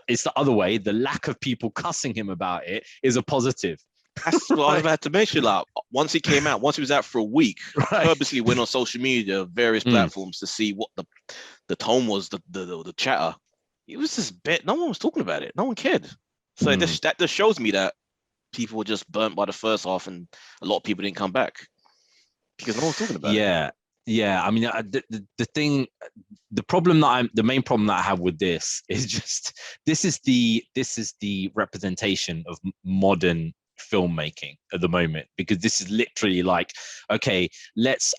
It's the other way. The lack of people cussing him about it is a positive.
That's what I was about to mention. Like, once it came out, once it was out for a week, I purposely went on social media, various platforms, to see what the tone was, the chatter. It was just bit. No one was talking about it. No one cared. So that just shows me that people were just burnt by the first half, and a lot of people didn't come back because no one's talking about it.
Yeah, I mean, the main problem that I have with this is just this is the representation of modern filmmaking at the moment, because this is literally like, okay, this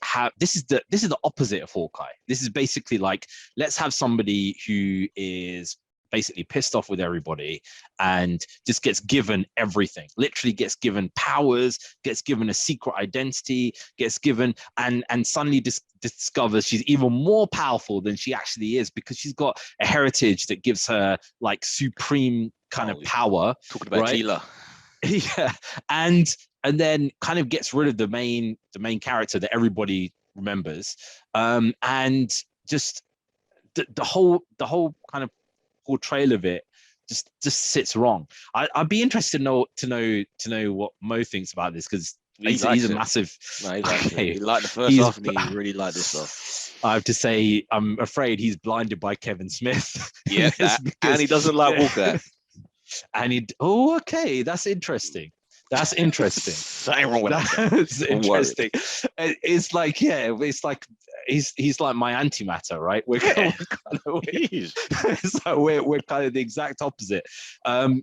is the opposite of Hawkeye. This is basically like, let's have somebody who is basically pissed off with everybody and just gets given everything, literally gets given powers, gets given a secret identity, gets given and suddenly discovers she's even more powerful than she actually is, because she's got a heritage that gives her like supreme kind of power.
Talking about Tila.
Yeah, and then kind of gets rid of the main character that everybody remembers, and just the whole kind of portrayal of it just sits wrong. I'd be interested to know what Mo thinks about this, because he's a massive.
No, he liked the first half, and he really liked this stuff.
I have to say, I'm afraid he's blinded by Kevin Smith.
Yeah, and he doesn't like Hawkeye.
And okay, that's interesting. That's interesting.
Something wrong with that.
That's interesting. It's like, it's like he's like my antimatter, right? We're kind of the exact opposite. I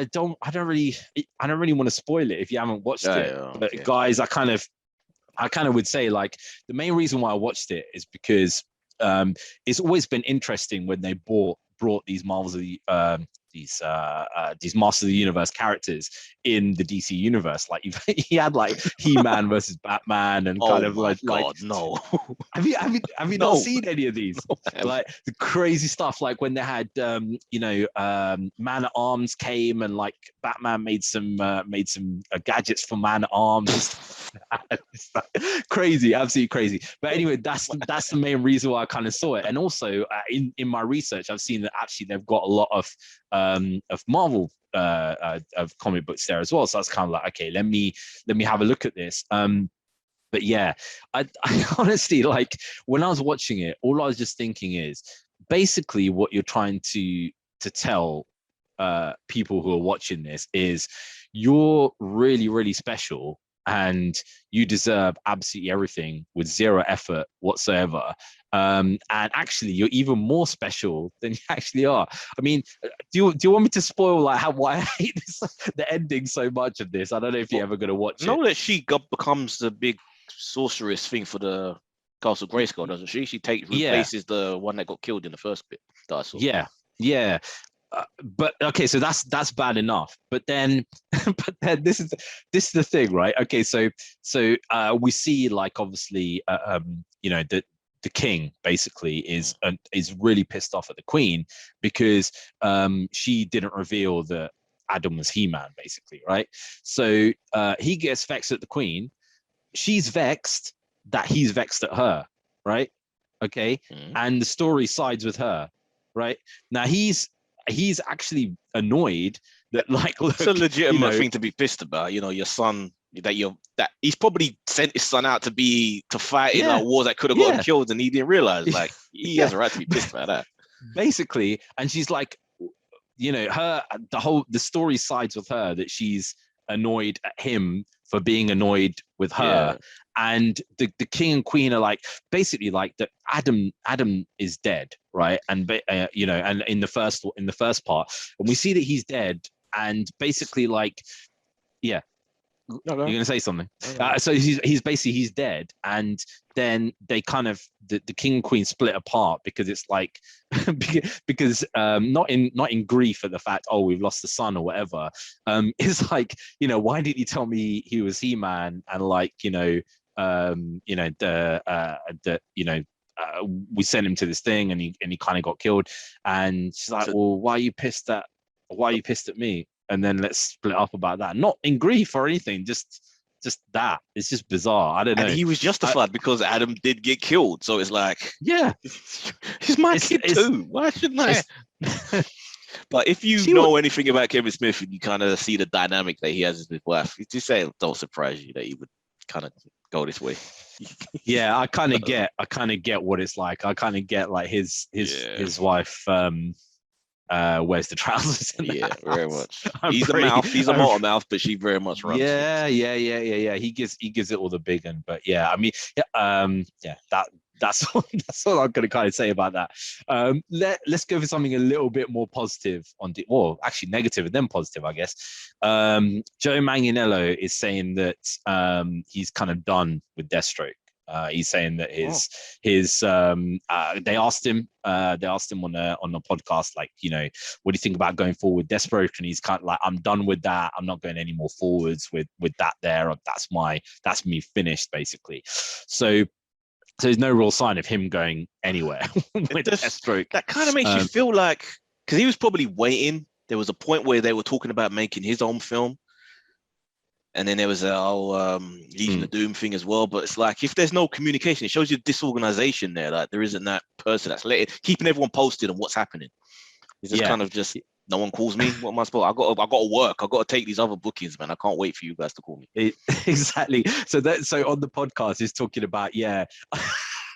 don't really want to spoil it if you haven't watched it. But guys, I kind of would say, like, the main reason why I watched it is because it's always been interesting when they brought these Marvels of the these Masters of the Universe characters in the DC universe. Like he had like He-Man versus Batman and kind of like
no.
Have you not seen any of these? Like the crazy stuff, like when they had Man at Arms came, and like Batman made some gadgets for Man at Arms. It's like crazy, absolutely crazy. But anyway, that's the main reason why I kind of saw it. And also in my research, I've seen that actually they've got a lot of Marvel of comic books there as well. So I was kind of like, okay, let me have a look at this. But yeah, I honestly, like, when I was watching it, all I was just thinking is basically what you're trying to tell people who are watching this is you're really, really special, and you deserve absolutely everything with zero effort whatsoever. And actually, you're even more special than you actually are. I mean, do you want me to spoil like why I hate the ending so much of this? I don't know if you're ever going to watch it.
Know that she becomes the big sorceress thing for the Castle Grayskull, doesn't she? She replaces the one that got killed in the first bit that I saw.
Yeah. But okay, so that's bad enough. But then this is the thing, right? Okay, so we see, like, obviously, the king basically is really pissed off at the queen because she didn't reveal that Adam was He-Man, basically, right? So he gets vexed at the queen. She's vexed that he's vexed at her, right? Okay, and the story sides with her, right? Now he's actually annoyed that, like, look,
it's a legitimate thing to be pissed about. Your son, that he's probably sent his son out to fight in like wars that could have got him killed, and he didn't realize, like, he has a right to be pissed about that.
Basically, and she's like, the story sides with her that she's annoyed at him for being annoyed with her. And the king and queen are like, basically like that Adam is dead, right? And and in the first part, and we see that he's dead, and basically like, yeah. You're gonna say something. So he's dead, and then they kind of the king and queen split apart because it's like because not in grief at the fact, oh, we've lost the son or whatever. It's like, why didn't you tell me he was He-Man, and like we sent him to this thing and he kind of got killed, and she's like, well, why are you pissed at me? And then let's split up about that. Not in grief or anything, just that. It's just bizarre. I don't know.
And he was justified because Adam did get killed. So it's like,
yeah,
he's my kid too. Why shouldn't I? But if you know anything about Kevin Smith and you kind of see the dynamic that he has with his wife, just say, don't surprise you that he would kind of go this way.
Yeah, I kind of get what it's like. I kind of get like his wife. Wears the trousers.
Very much. He's a motor mouth, but she very much runs.
Yeah. He gives it all the big one, but yeah, I mean, that's all I'm gonna kind of say about that. Let's go for something a little bit more positive actually negative and then positive, I guess. Joe Manganiello is saying that he's kind of done with Deathstroke. He's saying that they asked him on the podcast, like, what do you think about going forward with Deathstroke? And he's kind of like, I'm done with that. I'm not going any more forwards with that there. Or that's me finished, basically. So there's no real sign of him going anywhere with Deathstroke.
That kind of makes you feel like, because he was probably waiting. There was a point where they were talking about making his own film. And then there was a whole Legion of Doom thing as well. But it's like, if there's no communication, it shows you disorganization there. Like, there isn't that person that's keeping everyone posted on what's happening. It's just kind of just, no one calls me. What am I supposed? I got to work. I got to take these other bookings, man. I can't wait for you guys to call me.
Exactly. So on the podcast, he's talking about,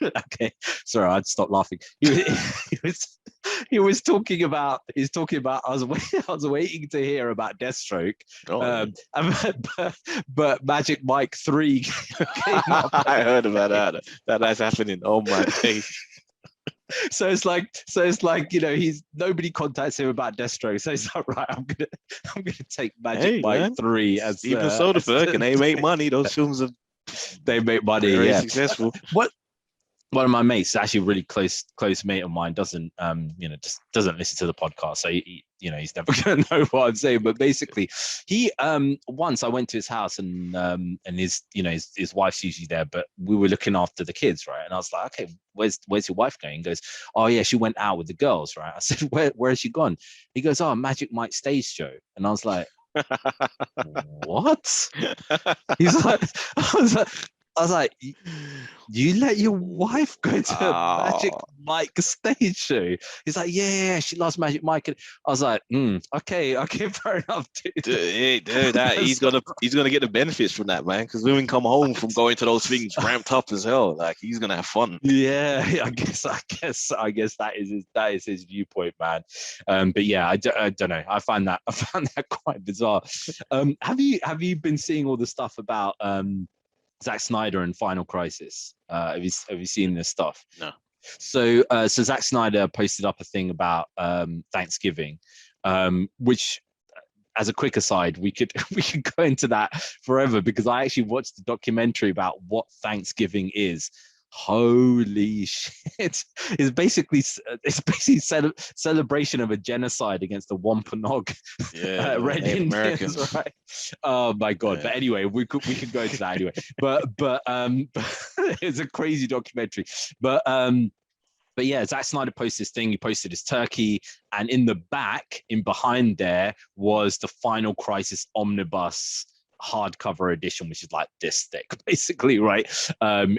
okay, sorry, I'd stop laughing. He was talking about I was waiting to hear about Deathstroke. But Magic Mike 3 came up.
I heard about that's happening. Oh my days.
So it's like he's nobody contacts him about Deathstroke. So he's like, right, I'm gonna take Magic Mike 3 as
Steven Soderbergh, and they make money. Those films
they make money.
Very successful.
One of my mates, actually a really close mate of mine, doesn't just doesn't listen to the podcast, so he's never gonna know what I'm saying. But basically, he once I went to his house and his wife's usually there, but we were looking after the kids, right? And I was like, okay, where's your wife going? He goes, oh yeah, she went out with the girls, right? I said, where has she gone? He goes, oh, Magic Mike stage show. And I was like, what? I was like, you let your wife go to Magic Mike stage show? He's like, yeah, she loves Magic Mike. And I was like, okay, fair enough, dude.
He's gonna get the benefits from that, man. Because women come home from going to those things ramped up as hell. Like, he's gonna have fun.
Yeah, I guess that is his viewpoint, man. But yeah, I don't know. I found that quite bizarre. Have you been seeing all the stuff about Zack Snyder and Final Crisis? Have you seen this stuff?
No.
So Zack Snyder posted up a thing about Thanksgiving, which, as a quick aside, we could go into that forever, because I actually watched the documentary about what Thanksgiving is. Holy shit! It's basically celebration of a genocide against the Wampanoag Red Indians, right? Oh my god! Yeah. But anyway, we could go into that anyway. But it's a crazy documentary. But yeah, Zack Snyder posted this thing. He posted his turkey, and in behind there was the Final Crisis omnibus hardcover edition, which is like this thick, basically, right?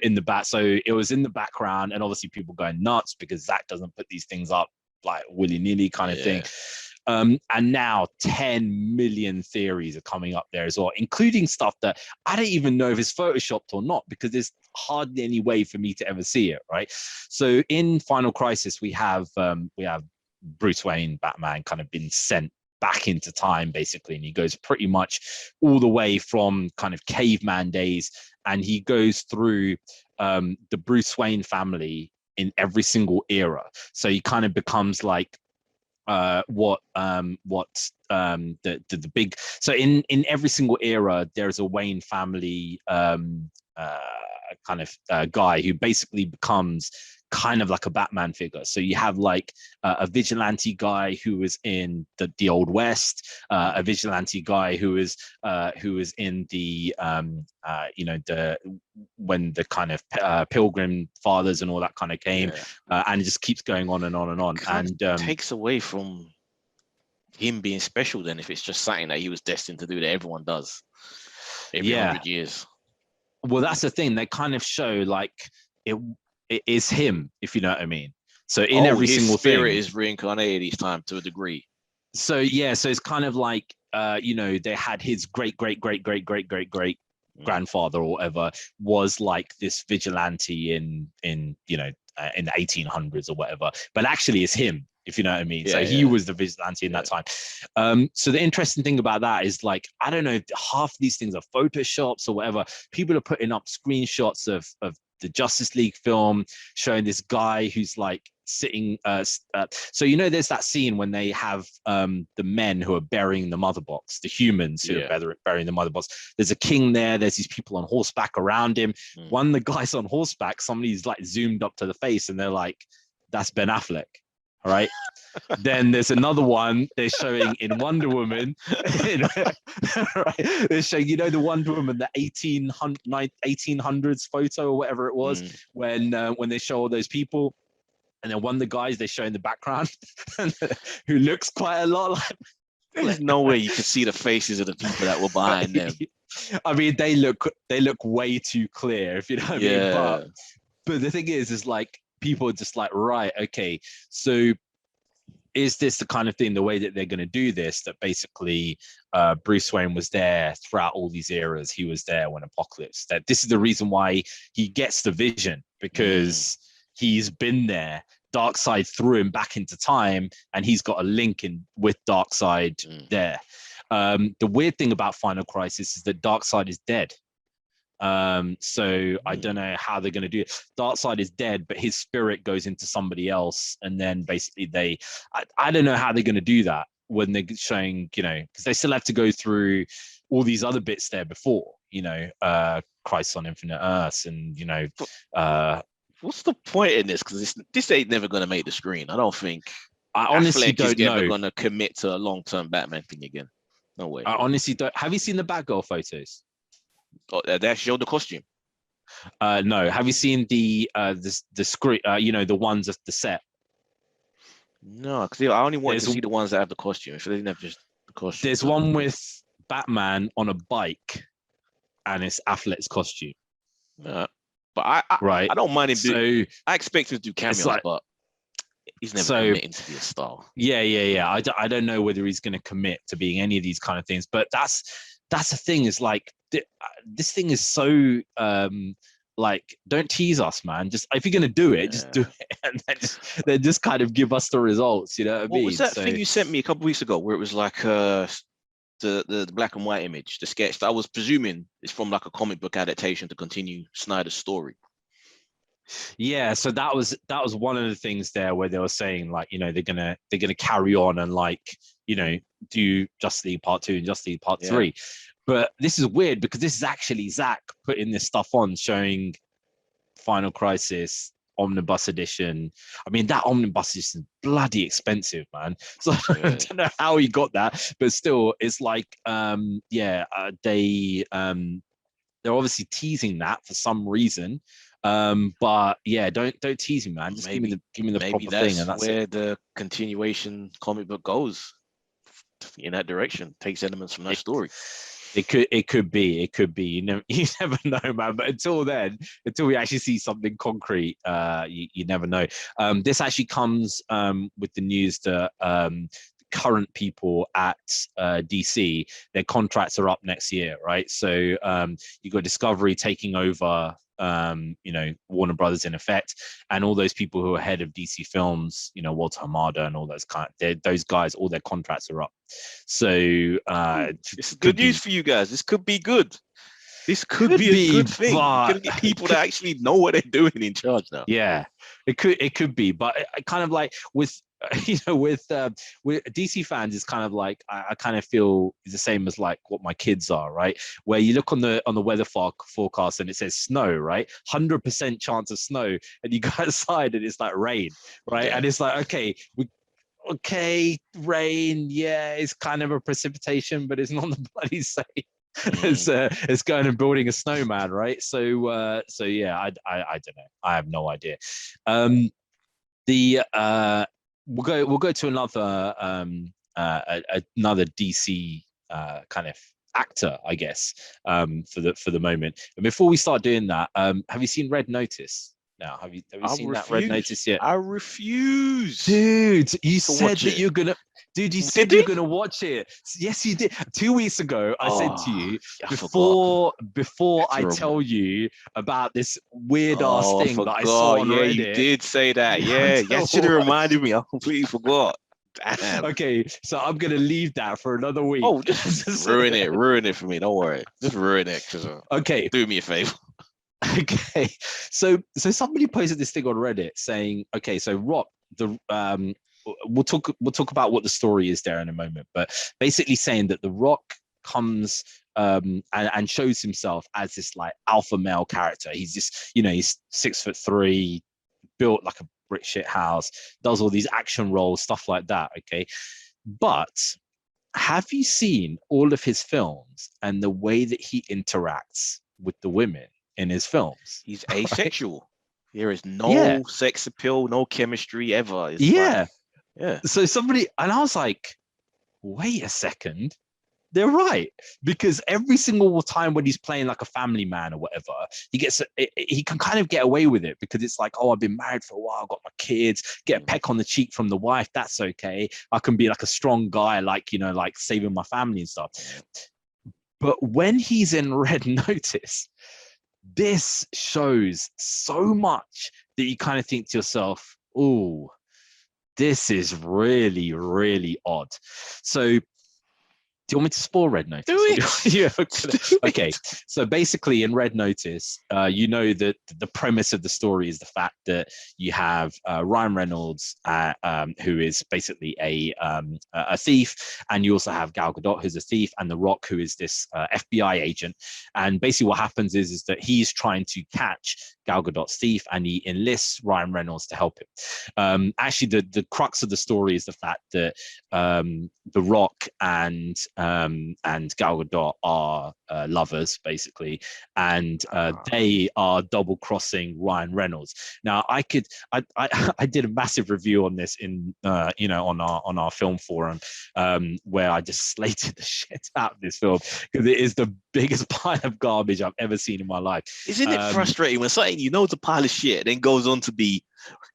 In the back. So it was in the background, and obviously people going nuts because Zach doesn't put these things up like willy-nilly kind of thing. And now 10 million theories are coming up there as well, including stuff that I don't even know if it's photoshopped or not, because there's hardly any way for me to ever see it, right? So in Final Crisis, we have Bruce Wayne, Batman, kind of been sent back into time, basically, and he goes pretty much all the way from kind of caveman days, and he goes through the Bruce Wayne family in every single era. So he kind of becomes like the big, so in every single era there's a Wayne family guy who basically becomes kind of like a Batman figure. So you have like a vigilante guy who was in the Old West, a vigilante guy who is in the when the kind of Pilgrim Fathers and all that kind of came, and it just keeps going on and on and on. And
takes away from him being special then, if it's just something that he was destined to do that everyone does every 100 years.
Well, that's the thing. They kind of show like it is him, if you know what I mean. So in every single thing, his
spirit is reincarnated each time to a degree.
So yeah, so it's kind of like they had his great grandfather or whatever was like this vigilante in the 1800s or whatever, but actually it's him, if you know what I mean. So he was the vigilante in that time. So the interesting thing about that is, like, I don't know if half of these things are photoshops or whatever. People are putting up screenshots of the Justice League film showing this guy who's like sitting so there's that scene when they have the men who are burying the mother box, the humans who are burying the mother box. There's a king there, there's these people on horseback around him. One of the guys on horseback, somebody's like zoomed up to the face and they're like, that's Ben Affleck. All right. Then there's another one they're showing in Wonder Woman. Right? They're showing, the Wonder Woman, the 1800s photo or whatever it was, when they show all those people. And then one of the guys they show in the background who looks quite a lot like.
There's no way you can see the faces of the people that were behind them.
I mean, they look way too clear, if you know what I mean. But the thing is like, people are just like, right, okay, so is this the kind of thing, the way that they're going to do this, that basically Bruce Wayne was there throughout all these eras? He was there when Apocalypse, that this is the reason why he gets the vision, because he's been there. Darkseid threw him back into time, and he's got a link in with Darkseid there. The weird thing about Final Crisis is that Darkseid is dead. So I don't know how they're going to do it. Darkseid is dead, but his spirit goes into somebody else, and then basically I don't know how they're going to do that when they're showing, because they still have to go through all these other bits there before, Christ on Infinite Earths, and
what's the point in this? Because this ain't never going to make the screen. I don't think.
I honestly don't know.
Never going to commit to a long-term Batman thing again. No way.
I honestly don't. Have you seen the Batgirl photos?
Oh, they showed the costume.
No. Have you seen the screen? The ones of the set.
No, because I only want to see the ones that have the costume. If they didn't have just the costume.
There's one with Batman on a bike, and it's Affleck's costume.
But I don't mind him. I expect him to do cameos, but he's never committing to be a star.
Yeah. I don't know whether he's going to commit to being any of these kind of things, but that's the thing, is like, this thing is so like, don't tease us, man. Just, if you're gonna do it, just do it, and then just kind of give us the results. You know what I mean?
What was that thing you sent me a couple of weeks ago, where it was like the black and white image, the sketch that I was presuming is from like a comic book adaptation to continue Snyder's story?
Yeah, so that was one of the things there where they were saying, like, they're gonna carry on and, like, do Justice League Part 2 and Justice League Part 3. But this is weird, because this is actually Zach putting this stuff on, showing Final Crisis Omnibus Edition. I mean, that Omnibus edition is bloody expensive, man. So I don't know how he got that, but still, it's like, they're obviously teasing that for some reason. But yeah, don't tease me, man. Just give me the proper thing, and that's
where the continuation comic book goes, in that direction, takes elements from that story.
It could be. You never know, man. But until we actually see something concrete, you never know. This actually comes with the news that current people at DC, their contracts are up next year, right? So you got Discovery taking over, Warner Brothers in effect, and all those people who are head of DC Films, Walter Hamada and all those guys, all their contracts are up. So
it's good news for you guys. This could be good. This could be a good thing. You're gonna get people that actually know what they're doing in charge now.
Yeah, it could be, but I kind of like with DC fans is kind of like I kind of feel is the same as like what my kids are, right? Where you look on the weather forecast and it says snow, right? 100% chance of snow, and you go outside and it's like rain, right? Yeah. And it's like okay, rain, yeah, it's kind of a precipitation, but it's not the bloody same. It's going and building a snowman, right? So yeah, I don't know. I have no idea. We'll go to another another DC kind of actor, I guess, for the moment. And before we start doing that, have you seen Red Notice? Now, have you seen that Red Notice yet?
I refuse,
dude. You said that you're gonna. Dude, you said you're gonna watch it. Yes, you did. 2 weeks ago, I said to you before I tell you about this weird ass thing that I saw on Reddit.
You did say that. Yeah, you should have reminded me. I completely forgot. Damn.
Okay, so I'm gonna leave that for another week.
Oh, just ruin it for me. Don't worry, just ruin it.
Okay,
do me a favor.
Okay, so somebody posted this thing on Reddit saying, okay, so Rock, we'll talk about what the story is there in a moment, but basically saying that the Rock comes and shows himself as this like alpha male character. He's just, he's 6'3", built like a brick shit house, does all these action roles, stuff like that. Okay, but have you seen all of his films and the way that he interacts with the women in his films?
He's asexual. Right? There is no sex appeal, no chemistry ever. It's
yeah. So somebody, and I was like, wait a second, they're right, because every single time when he's playing like a family man or whatever, he can kind of get away with it because it's like, oh, I've been married for a while, I've got my kids, get a peck on the cheek from the wife, that's okay. I can be like a strong guy, like like saving my family and stuff. But when he's in Red Notice, this shows so much that you kind of think to yourself, oh, this is really, really odd. So do you want me to spoil Red Notice?
Do it.
Yeah. Okay. So basically, in Red Notice, that the premise of the story is the fact that you have Ryan Reynolds, who is basically a thief, and you also have Gal Gadot, who's a thief, and The Rock, who is this FBI agent. And basically, what happens is that he's trying to catch Gal Gadot's thief, and he enlists Ryan Reynolds to help him. Actually, the crux of the story is the fact that The Rock and Gal Gadot are lovers, basically, and they are double crossing Ryan Reynolds. Now, I did a massive review on this in on our film forum, where I just slated the shit out of this film because it is the biggest pile of garbage I've ever seen in my life.
Isn't it frustrating when something it's a pile of shit, then goes on to be,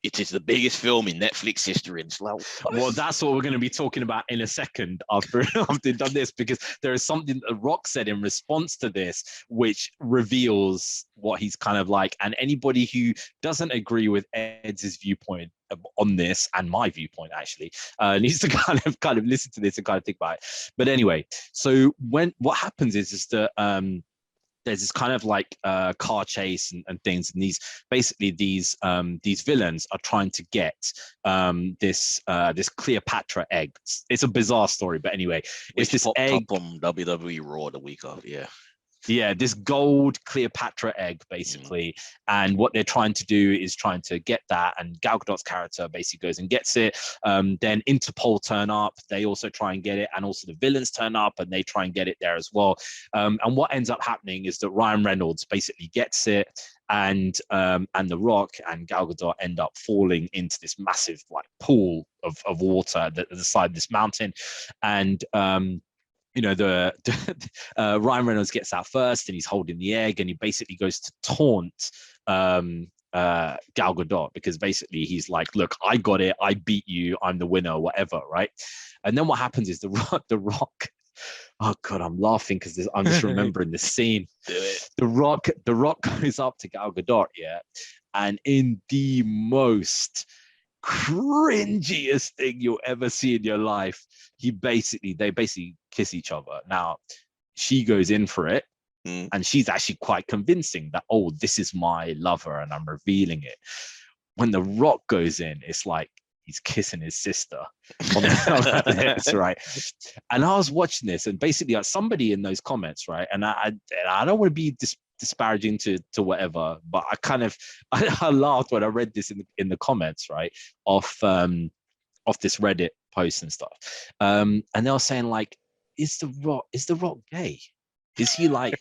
it is the biggest film in Netflix history? And it's like,
well, that's what we're going to be talking about in a second after done this, because there is something that Rock said in response to this, which reveals what he's kind of like. And anybody who doesn't agree with Ed's viewpoint on this, and my viewpoint actually, needs to kind of listen to this and kind of think about it. But anyway, so what happens is that there's this kind of like car chase and things, and these villains are trying to get this Cleopatra egg. It's a bizarre story, but anyway, it's this egg
on WWE Raw the week of.
Yeah, this gold Cleopatra egg, basically. And what they're trying to do is trying to get that. And Gal Gadot's character basically goes and gets it. Then Interpol turn up. They also try and get it. And also the villains turn up and they try and get it there as well. And what ends up happening is that Ryan Reynolds basically gets it. And The Rock and Gal Gadot end up falling into this massive like pool of water at the side of this mountain. And Ryan Reynolds gets out first, and he's holding the egg, and he basically goes to taunt Gal Gadot, because basically he's like, look, I got it, I beat you, I'm the winner, whatever, right? And then what happens is the Rock. Oh god, I'm laughing because I'm just remembering the scene. The Rock goes up to Gal Gadot, yeah, and in the most cringiest thing you'll ever see in your life, they basically kiss each other. Now, she goes in for it, and she's actually quite convincing that, oh, this is my lover, and I'm revealing it. When the Rock goes in, it's like he's kissing his sister on the lips, right? And I was watching this, and basically, like, somebody in those comments, right? And I don't want to be disparaging to whatever, but I laughed when I read this in the comments, right? Off this Reddit post and stuff, and they were saying like, is the Rock gay? Is he like?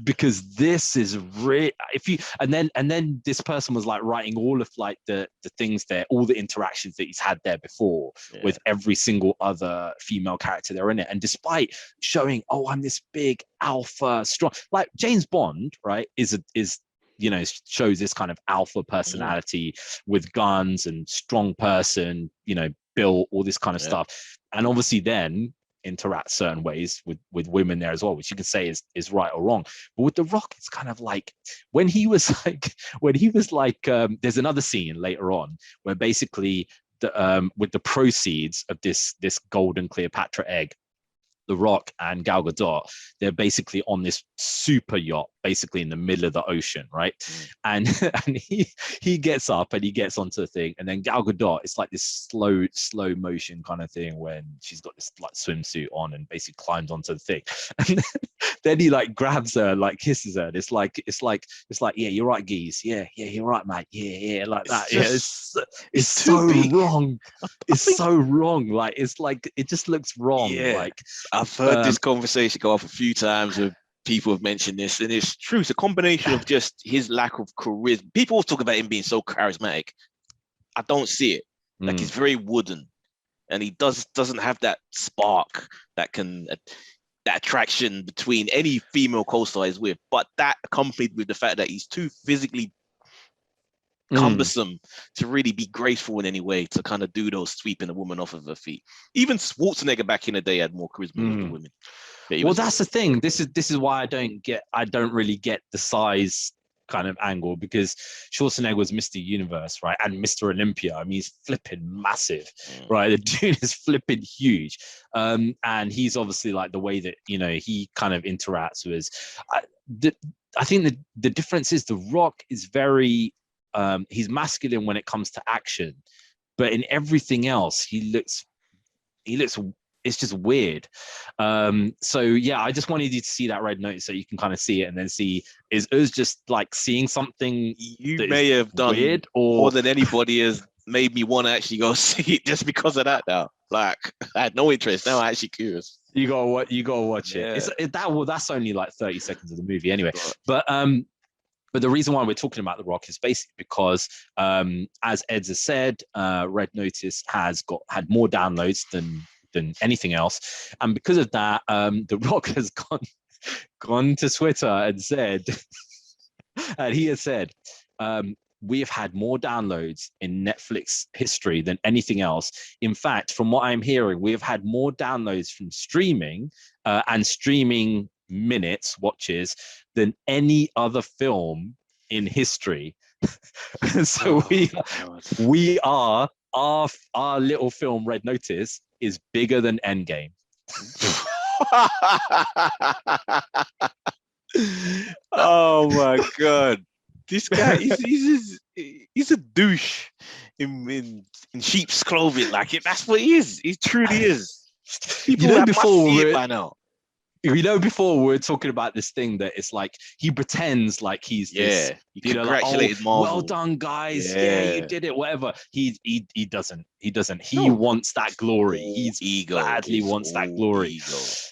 because this is real. If you and then this person was like writing all of like the things there, all the interactions that he's had there before with every single other female character there in it, and despite showing, oh, I'm this big alpha strong, like James Bond, right, is shows this kind of alpha personality with guns and strong person, built, all this kind of stuff, and obviously then interact certain ways with women there as well, which you can say is right or wrong. But with The Rock, it's kind of like when he was like there's another scene later on where basically with the proceeds of this golden Cleopatra egg, The Rock and Gal Gadot, they're basically on this super yacht, basically in the middle of the ocean, right? And he gets up and he gets onto the thing, and then Gal Gadot, it's like this slow motion kind of thing when she's got this like swimsuit on and basically climbs onto the thing, and then he like grabs her, like kisses her, and it's like yeah, you're right, geez, yeah, you're right, mate, yeah, like that. It's so wrong. It's so wrong. Like it's like it just looks wrong. Like
I've heard this conversation go off a few times with people have mentioned this, and it's true. It's a combination of just his lack of charisma. People talk about him being so charismatic. I don't see it. Like he's very wooden, and he doesn't have that spark that attraction between any female co-star is with. But that accompanied with the fact that he's too physically cumbersome to really be graceful in any way, to kind of do those sweeping a woman off of her feet. Even Schwarzenegger back in the day had more charisma with the women.
Well, that's the thing. This is why I don't really get the size kind of angle, because Schwarzenegger was Mr. Universe, right, and Mr. Olympia. I mean, he's flipping massive, right? The dude is flipping huge, and he's obviously like the way that he kind of interacts with. I think the difference is The Rock is very he's masculine when it comes to action, but in everything else he looks it's just weird. So yeah, I just wanted you to see that red notice so you can kind of see it, and then see is Uz just like seeing something
you may have done weird, or more than anybody has made me want to actually go see it just because of that. Now, like, I had no interest. Now I'm actually curious.
You gotta watch it. That's only like 30 seconds of the movie anyway. But the reason why we're talking about The Rock is basically because, as Eds has said, Red Notice had more downloads than anything else, and because of that, The Rock has gone to Twitter and said, and he has said, we have had more downloads in Netflix history than anything else. In fact, from what I'm hearing, we have had more downloads from streaming and streaming watches than any other film in history. So we are our little film Red Notice is bigger than Endgame.
Oh my god, this guy he's a douche in sheep's clothing. Like that's what he is. He truly is. People before see it by now.
Before we were talking about this thing that it's like he pretends like he's this,
he congratulated Marvel.
Well done, guys. Yeah, you did it. Whatever. He doesn't. He wants that glory. He's ego. Badly wants that glory. Ego.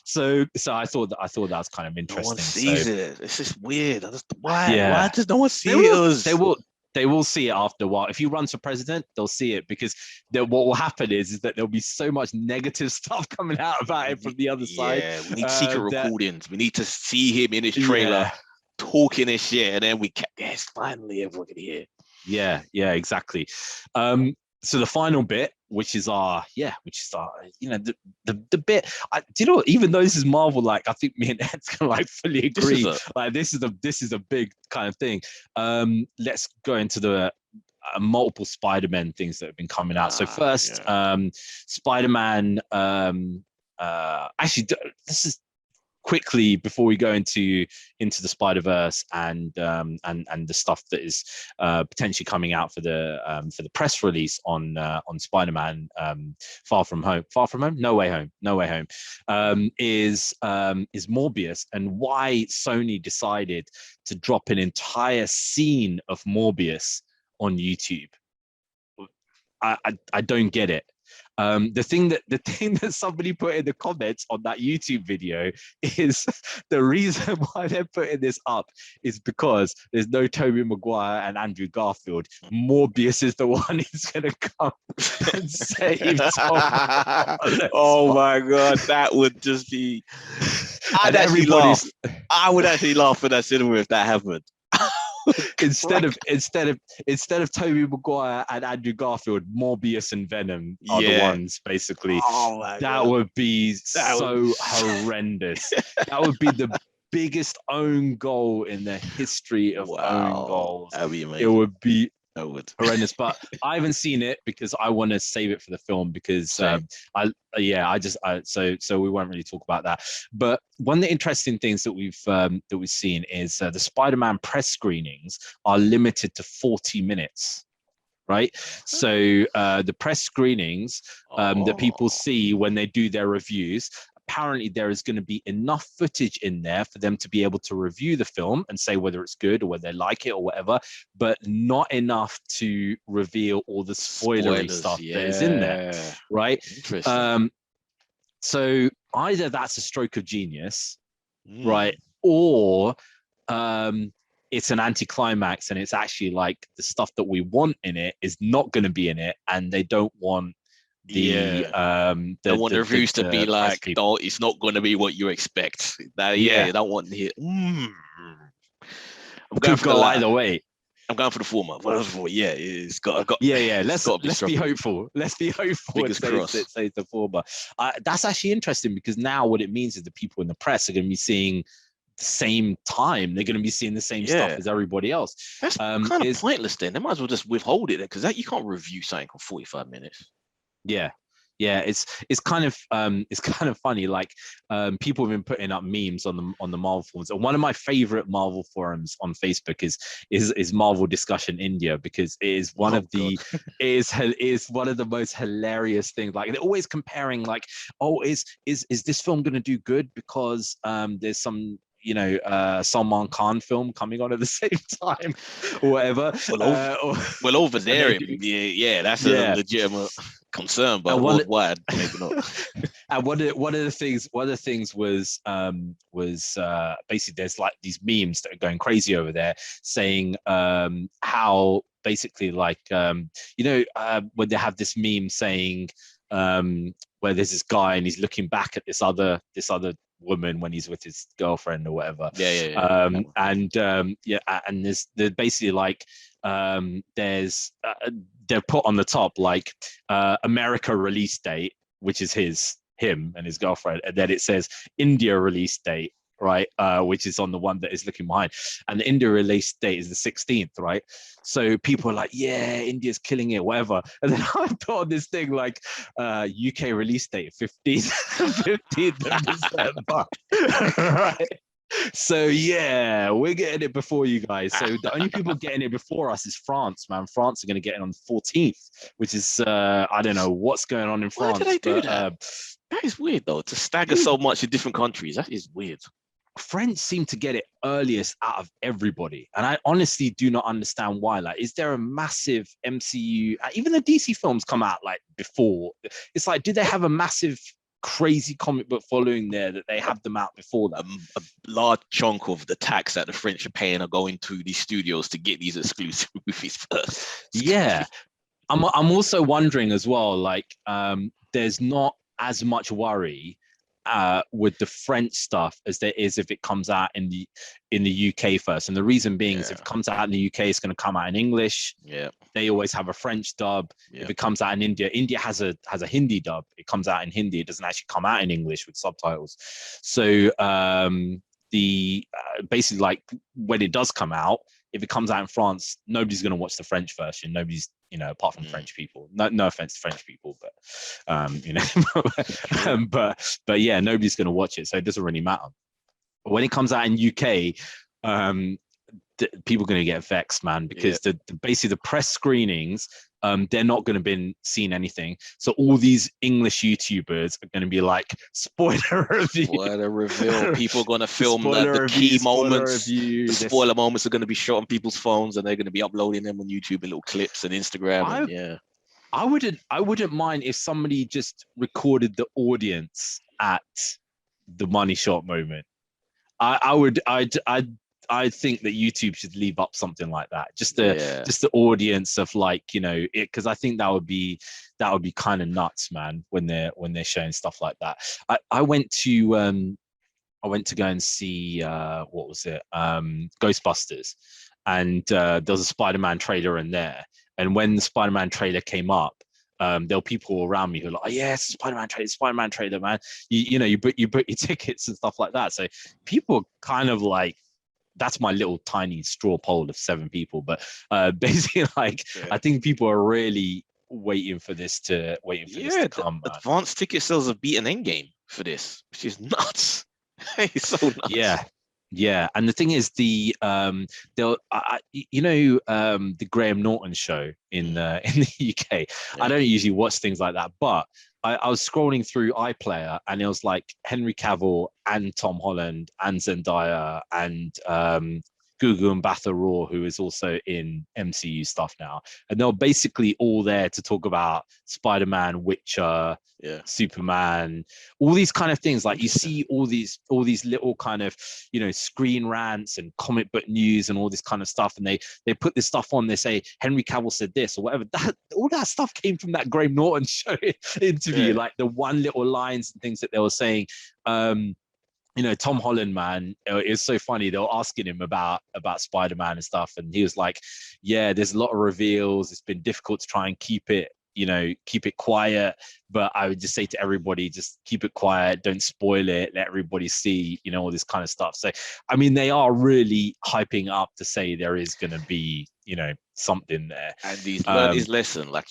So I thought that was kind of interesting. No one
sees it. It's just weird. Why does no one see it?
They will see it after a while. If he runs for president, they'll see it, because what will happen is that there'll be so much negative stuff coming out about it from the other side.
Yeah, we need secret recordings. We need to see him in his trailer talking this shit, and then we kept, yes, finally everyone can hear.
Yeah, exactly. So the final bit, which is our, you know, the bit. Do you know what, even though this is Marvel, like I think me and Ed's gonna like fully agree. This is a big kind of thing. Let's go into the multiple Spider-Man things that have been coming out. So first, Spider-Man. Actually, this is quickly before we go into the Spider-Verse and the stuff that is potentially coming out for the press release on Spider-Man Far From Home, No Way Home, is Morbius, and why Sony decided to drop an entire scene of Morbius on YouTube. I don't get it. The thing that somebody put in the comments on that YouTube video is the reason why they're putting this up is because there's no Tobey Maguire and Andrew Garfield. Morbius is the one who's gonna come and save Tom.
Oh my god, that would just be. I would actually laugh in that cinema if that happened.
instead of Tobey Maguire and Andrew Garfield, Morbius and Venom are the ones basically.
Oh my
that
God.
would be horrendous. That would be the biggest own goal in the history of own goals.
That'd be amazing.
It would be
horrendous,
but I haven't seen it because I want to save it for the film because so we won't really talk about that. But one of the interesting things that we've seen is the Spider-Man press screenings are limited to 40 minutes. Right, so the press screenings that people see when they do their reviews, apparently there is going to be enough footage in there for them to be able to review the film and say whether it's good or whether they like it or whatever, but not enough to reveal all the spoilery stuff that is in there, right?
Interesting.
So either that's a stroke of genius, right, or it's an anticlimax and it's actually like the stuff that we want in it is not going to be in it, and they don't want they want the reviews to be like, no, it's not going to be what you expect.
They don't want to hear. I'm
going for either way.
I'm going for the former. It's got.
Let's be hopeful. Let's be hopeful.
Fingers crossed.
It says the former. That's actually interesting because now what it means is the people in the press are going to be seeing the same time. They're going to be seeing the same stuff as everybody else.
That's kind of pointless. Then they might as well just withhold it because you can't review something for 45 minutes.
Yeah, it's kind of funny. Like people have been putting up memes on the Marvel forums, and one of my favorite Marvel forums on Facebook is Marvel Discussion India, because it is one of the is one of the most hilarious things. Like they're always comparing, like, oh, is this film going to do good because there's some Salman Khan film coming on at the same time or whatever.
Well, over there, that's a legitimate concern, but worldwide, maybe not.
And one of the things was basically there's like these memes that are going crazy over there saying how basically like when they have this meme saying where there's this guy and he's looking back at this other woman when he's with his girlfriend or whatever. And there's basically like there's they're put on the top like America release date, which is him and his girlfriend, and then it says India release date, right, which is on the one that is looking behind, and the India release date is the 16th, right? So people are like, yeah, India's killing it, whatever. And then I put on this thing like UK release date 15th of December. Right. So yeah, we're getting it before you guys. So the only people getting it before us is France, man. France are going to get it on the 14th, which is I don't know what's going on in France.
Why do they do that? That is weird though, to stagger so much in different countries. That is weird.
French seem to get it earliest out of everybody, and I honestly do not understand why. Like, is there a massive MCU? Even the DC films come out like before. It's like, do they have a massive, crazy comic book following there that they have them out before that?
A large chunk of the tax that the French are paying are going to these studios to get these exclusive movies first.
Yeah, I'm also wondering as well. Like, there's not as much worry with the French stuff as there is if it comes out in the UK first. And the reason being is if it comes out in the UK, it's going to come out in English.
Yeah.
They always have a French dub. If it comes out in India has a Hindi dub. It comes out in Hindi. It doesn't actually come out in English with subtitles. So basically, like, when it does come out, if it comes out in France, nobody's going to watch the French version. Nobody's, apart from French people. No offense to French people, but but yeah, nobody's going to watch it, so it doesn't really matter. But when it comes out in UK, people are going to get vexed, man, because basically the press screenings, they're not going to be seeing anything. So all these English YouTubers are going to be like, spoiler review.
Spoiler reveal. People are going to film the key moments. The spoiler moments are going to be shot on people's phones, and they're going to be uploading them on YouTube in little clips and Instagram.
I wouldn't mind if somebody just recorded the audience at the money shot moment. I think that YouTube should leave up something like that. Just the audience of, like, it, because I think that would be kind of nuts, man, when they're showing stuff like that. I went to go and see what was it? Ghostbusters, and there was a Spider-Man trailer in there. And when the Spider-Man trailer came up, there were people around me who were like, "Oh, yeah, it's a Spider-Man trailer, man. You book your tickets and stuff like that." So people are kind of like, that's my little tiny straw poll of 7 people, but basically, like, I think people are really waiting for this to come.
Advanced ticket sales have beaten Endgame for this, which is nuts. It's so nuts.
Yeah, and the thing is, the Graham Norton show in the UK. I don't usually watch things like that, but I was scrolling through iPlayer, and it was like Henry Cavill and Tom Holland and Zendaya and Gugu Mbatha Raw, who is also in MCU stuff now, and they're basically all there to talk about Spider-Man, Witcher, Superman, all these kind of things. Like, you see all these little kind of screen rants and comic book news and all this kind of stuff, and they put this stuff on. They say Henry Cavill said this or whatever. All that stuff came from that Graham Norton show interview. Like, the one little lines and things that they were saying. Tom Holland, man, it's so funny. They were asking him about Spider-Man and stuff, and he was like, "Yeah, there's a lot of reveals. It's been difficult to try and keep it quiet. But I would just say to everybody, just keep it quiet. Don't spoil it. Let everybody see, all this kind of stuff." So, I mean, they are really hyping up to say there is going to be, something there.
And he's learned his lesson. Like,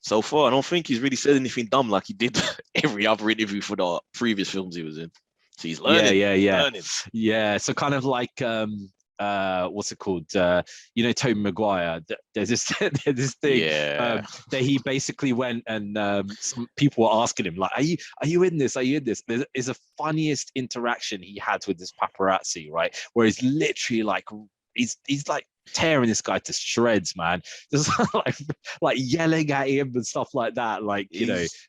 so far, I don't think he's really said anything dumb like he did every other interview for the previous films he was in. So he's learning. Learning.
Yeah. So kind of like what's it called? Tobey Maguire. There's this thing that he basically went and some people were asking him, like, are you in this? Are you in this? There's the funniest interaction he had with this paparazzi, right? Where he's literally like, he's like tearing this guy to shreds, man. Just like yelling at him and stuff like that. Like,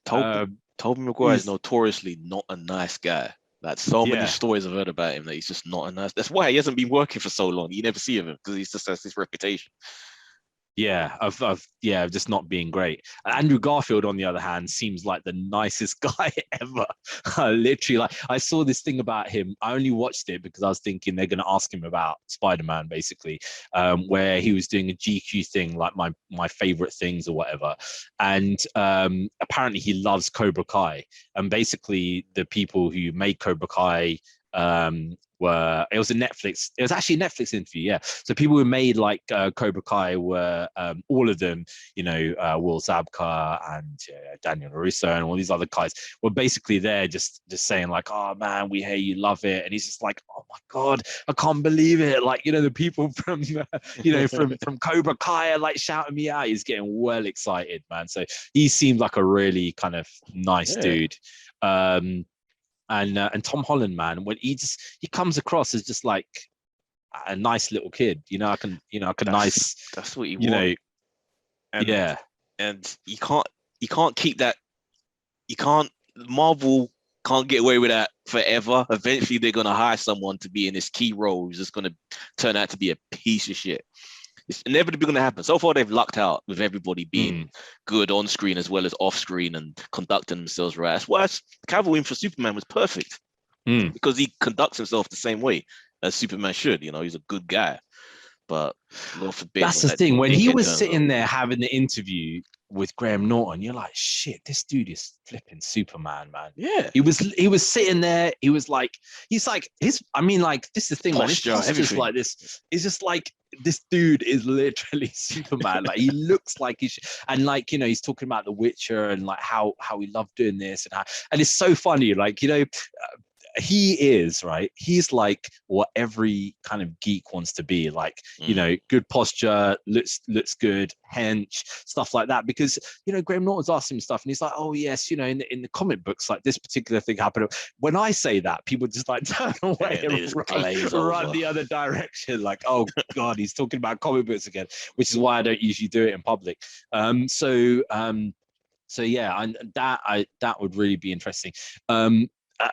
Tobey Maguire is notoriously not a nice guy. Like, so many stories I've heard about him that he's just not a nice. That's why he hasn't been working for so long. You never see him because he just has this reputation.
Yeah, of just not being great. Andrew Garfield, on the other hand, seems like the nicest guy ever. Literally, like, I saw this thing about him. I only watched it because I was thinking they're going to ask him about Spider-Man, basically, where he was doing a GQ thing, like my favorite things or whatever. And apparently he loves Cobra Kai. And basically the people who made Cobra Kai it was actually a Netflix interview, so people who made like Cobra Kai were all of them, Will Zabka and Daniel LaRusso and all these other guys were basically there just saying like, "Oh man, we hear you love it," and he's just like, "Oh my god, I can't believe it!" Like, the people from from Cobra Kai are like shouting me out. He's getting well excited, man. So he seemed like a really kind of nice dude. And Tom Holland, man, when he comes across as just like a nice little kid, that's what he wants.
And you can't keep that. Marvel can't get away with that forever. Eventually, they're gonna hire someone to be in this key role who's just gonna turn out to be a piece of shit. It's inevitably going to happen. So far, they've lucked out with everybody being good on screen as well as off screen and conducting themselves right. That's why Cavill in for Superman was perfect because he conducts himself the same way as Superman should. You know, he's a good guy. But Lord forbid,
that's the thing. When he was sitting
up
there having the interview with Graham Norton, you're like, shit, this dude is flipping Superman, man.
Yeah,
he was sitting there. He was like, this is the thing, man. His posture's like this. It's just like this dude is literally Superman. Like he looks like and like, you know, he's talking about The Witcher and like how he loved doing this and it's so funny. Like, you know, he is right. He's like what every kind of geek wants to be, like, you know, good posture, looks good, hench, stuff like that. Because, you know, Graham Norton's asked him stuff and he's like, oh yes, you know, in the comic books, like this particular thing happened. When I say that, people just like turn away and run the other direction. Like, oh God, he's talking about comic books again, which is why I don't usually do it in public. So yeah, and that would really be interesting.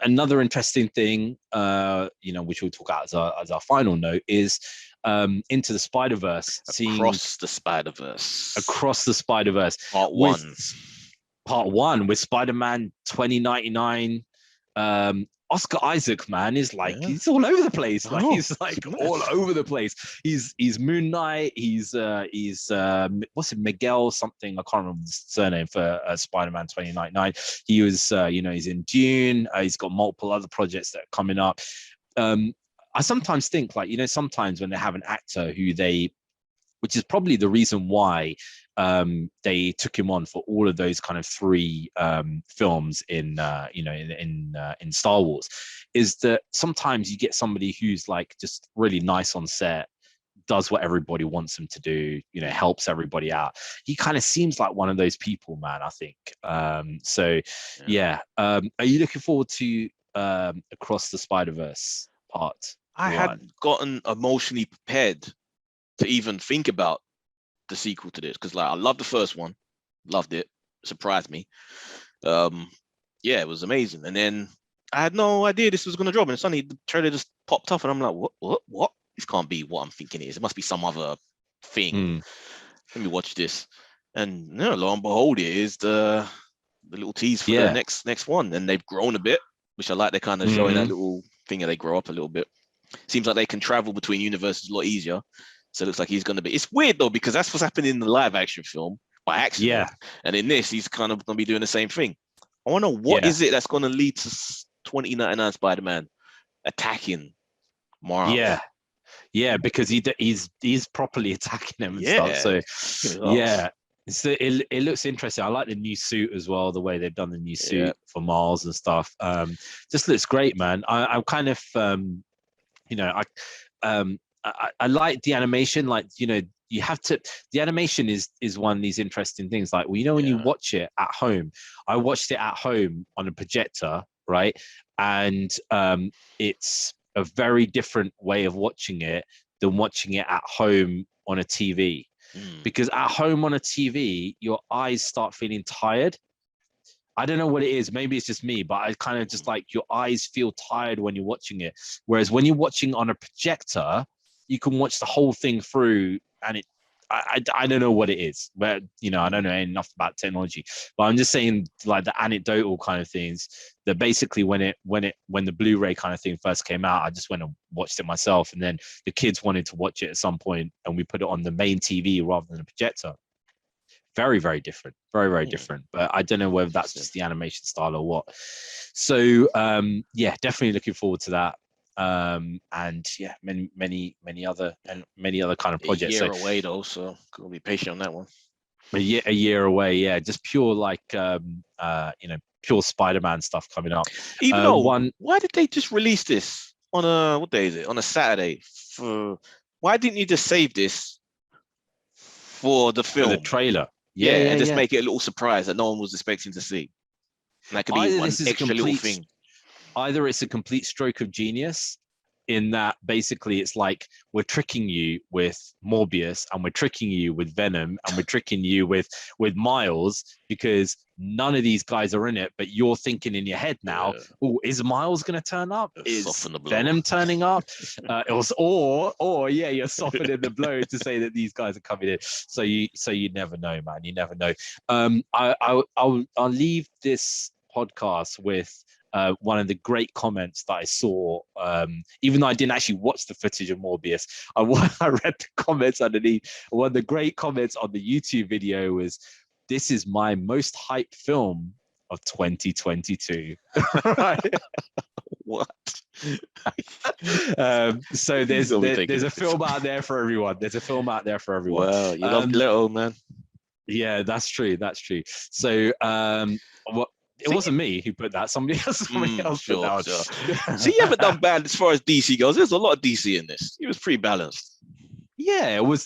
Another interesting thing, you know, which we'll talk about as our final note, is Into the Spider-Verse.
Across the Spider-Verse. Part one with
Spider-Man 2099. Oscar Isaac, man, is like he's all over the place. Like he's like all over the place. He's Moon Knight. He's what's it, Miguel something? I can't remember the surname for Spider-Man 2099. He was you know, he's in Dune. He's got multiple other projects that are coming up. I sometimes think, like, you know, sometimes when they have an actor which is probably the reason why they took him on for all of those kind of 3 films in you know, in Star Wars, is that sometimes you get somebody who's like just really nice on set, does what everybody wants him to do, you know, helps everybody out. He kind of seems like one of those people, man, I think. So yeah. Are you looking forward to Across the Spider-Verse part?
I hadn't gotten emotionally prepared to even think about the sequel to this, because like I loved the first one, loved it, surprised me. Yeah, it was amazing. And then I had no idea this was gonna drop, and suddenly the trailer just popped up, and I'm like, what? This can't be what I'm thinking it is. It must be some other thing. Let me watch this, and you know, lo and behold, it is the little tease for the next one, and they've grown a bit, which I like. They're kind of showing that little thing that they grow up a little bit. Seems like they can travel between universes a lot easier. So it looks like he's going to be. It's weird though, because that's what's happening in the live action film by accident. Yeah. And in this, he's kind of going to be doing the same thing. I wonder what is it that's going to lead to 2099 Spider-Man attacking Marvel.
Yeah, because he's properly attacking him and stuff. So yeah, it looks interesting. I like the new suit as well. The way they've done the new suit for Miles and stuff. Just looks great, man. I'm kind of you know, I like the animation. Like, you know, you have to, the animation is one of these interesting things. Like, well, you know, when you watch it at home, I watched it at home on a projector, right? And it's a very different way of watching it than watching it at home on a TV. Because at home on a TV, your eyes start feeling tired. I don't know what it is. Maybe it's just me, but I kind of just like your eyes feel tired when you're watching it. Whereas when you're watching on a projector, you can watch the whole thing through, and I don't know what it is, but you know, I don't know enough about technology, but I'm just saying, like, the anecdotal kind of things that basically when the Blu-ray kind of thing first came out, I just went and watched it myself, and then the kids wanted to watch it at some point, and we put it on the main TV rather than a projector. Very, very different, very, very different. But I don't know whether that's just the animation style or what. So yeah, definitely looking forward to that. And yeah, many other kind of projects.
A year away though, so we'll be patient on that one.
A year away, yeah. Just pure like you know, pure Spider-Man stuff coming up.
Even though why did they just release this on a, what day is it? On a Saturday? Why didn't you just save this for the film?
For the trailer.
And just make it a little surprise that no one was expecting to see. And that could be one extra little thing.
Either it's a complete stroke of genius, in that basically it's like we're tricking you with Morbius and we're tricking you with Venom and we're tricking you with Miles, because none of these guys are in it, but you're thinking in your head now, oh, is Miles going to turn up? Is Venom turning up? Or you're softening the blow to say that these guys are coming in. So you never know, man. You never know. I'll leave this podcast with one of the great comments that I saw, even though I didn't actually watch the footage of Morbius. I read the comments underneath. One of the great comments on the YouTube video was, "This is my most hyped film of 2022." Right?
What?
So there's a film out there for everyone. There's a film out there for everyone.
Wow, you love little, man.
Yeah, that's true. So it wasn't me who put that. Somebody else put that.
Sure. So you haven't done bad as far as DC goes. There's a lot of DC in this. It was pretty balanced.
Yeah, we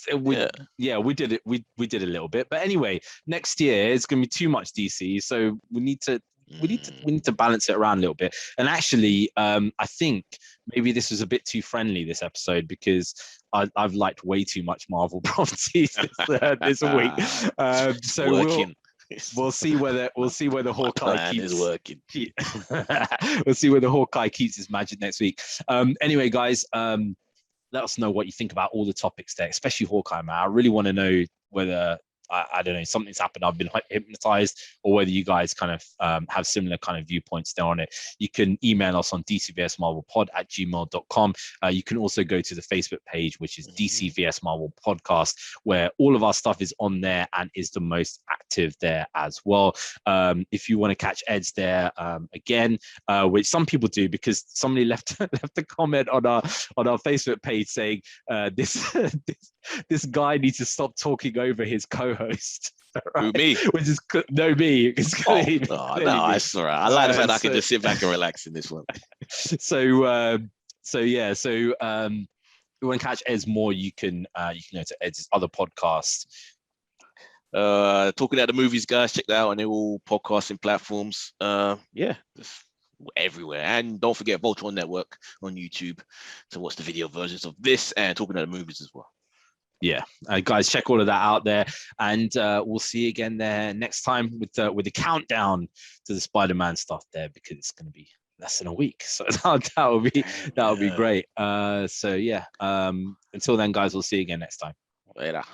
did it. We did a little bit, but anyway, next year it's going to be too much DC, so we need to balance it around a little bit. And actually, I think maybe this was a bit too friendly this episode, because I've liked way too much Marvel properties this week. So we'll see whether Hawkeye keeps
working.
We'll see whether Hawkeye keeps his magic next week. Anyway, guys, let us know what you think about all the topics there, especially Hawkeye, man. I really want to know whether I don't know, something's happened, I've been hypnotized, or whether you guys kind of have similar kind of viewpoints there on it. You can email us on dcvsmarvelpod@gmail.com. You can also go to the Facebook page, which is DCVS Marvel Podcast, where all of our stuff is on there and is the most active there as well. If you want to catch Ed's there, again, which some people do, because somebody left a comment on our Facebook page saying this guy needs to stop talking over his co-host. Right?
Who, me?
Which is me. It's clearly,
no, that's all right. I like the fact that I can just sit back and relax in this one.
So you want to catch Ed's more, you can go to Ed's other podcasts.
Talking about the movies, guys, check that out on all podcasting platforms. Just everywhere. And don't forget Voltron Network on YouTube to watch the video versions of this and talking about the movies as well.
Yeah, guys, check all of that out there, and we'll see you again there next time with the countdown to the Spider-Man stuff there, because it's going to be less than a week, so that'll be great. Until then, guys, we'll see you again next time.
Later.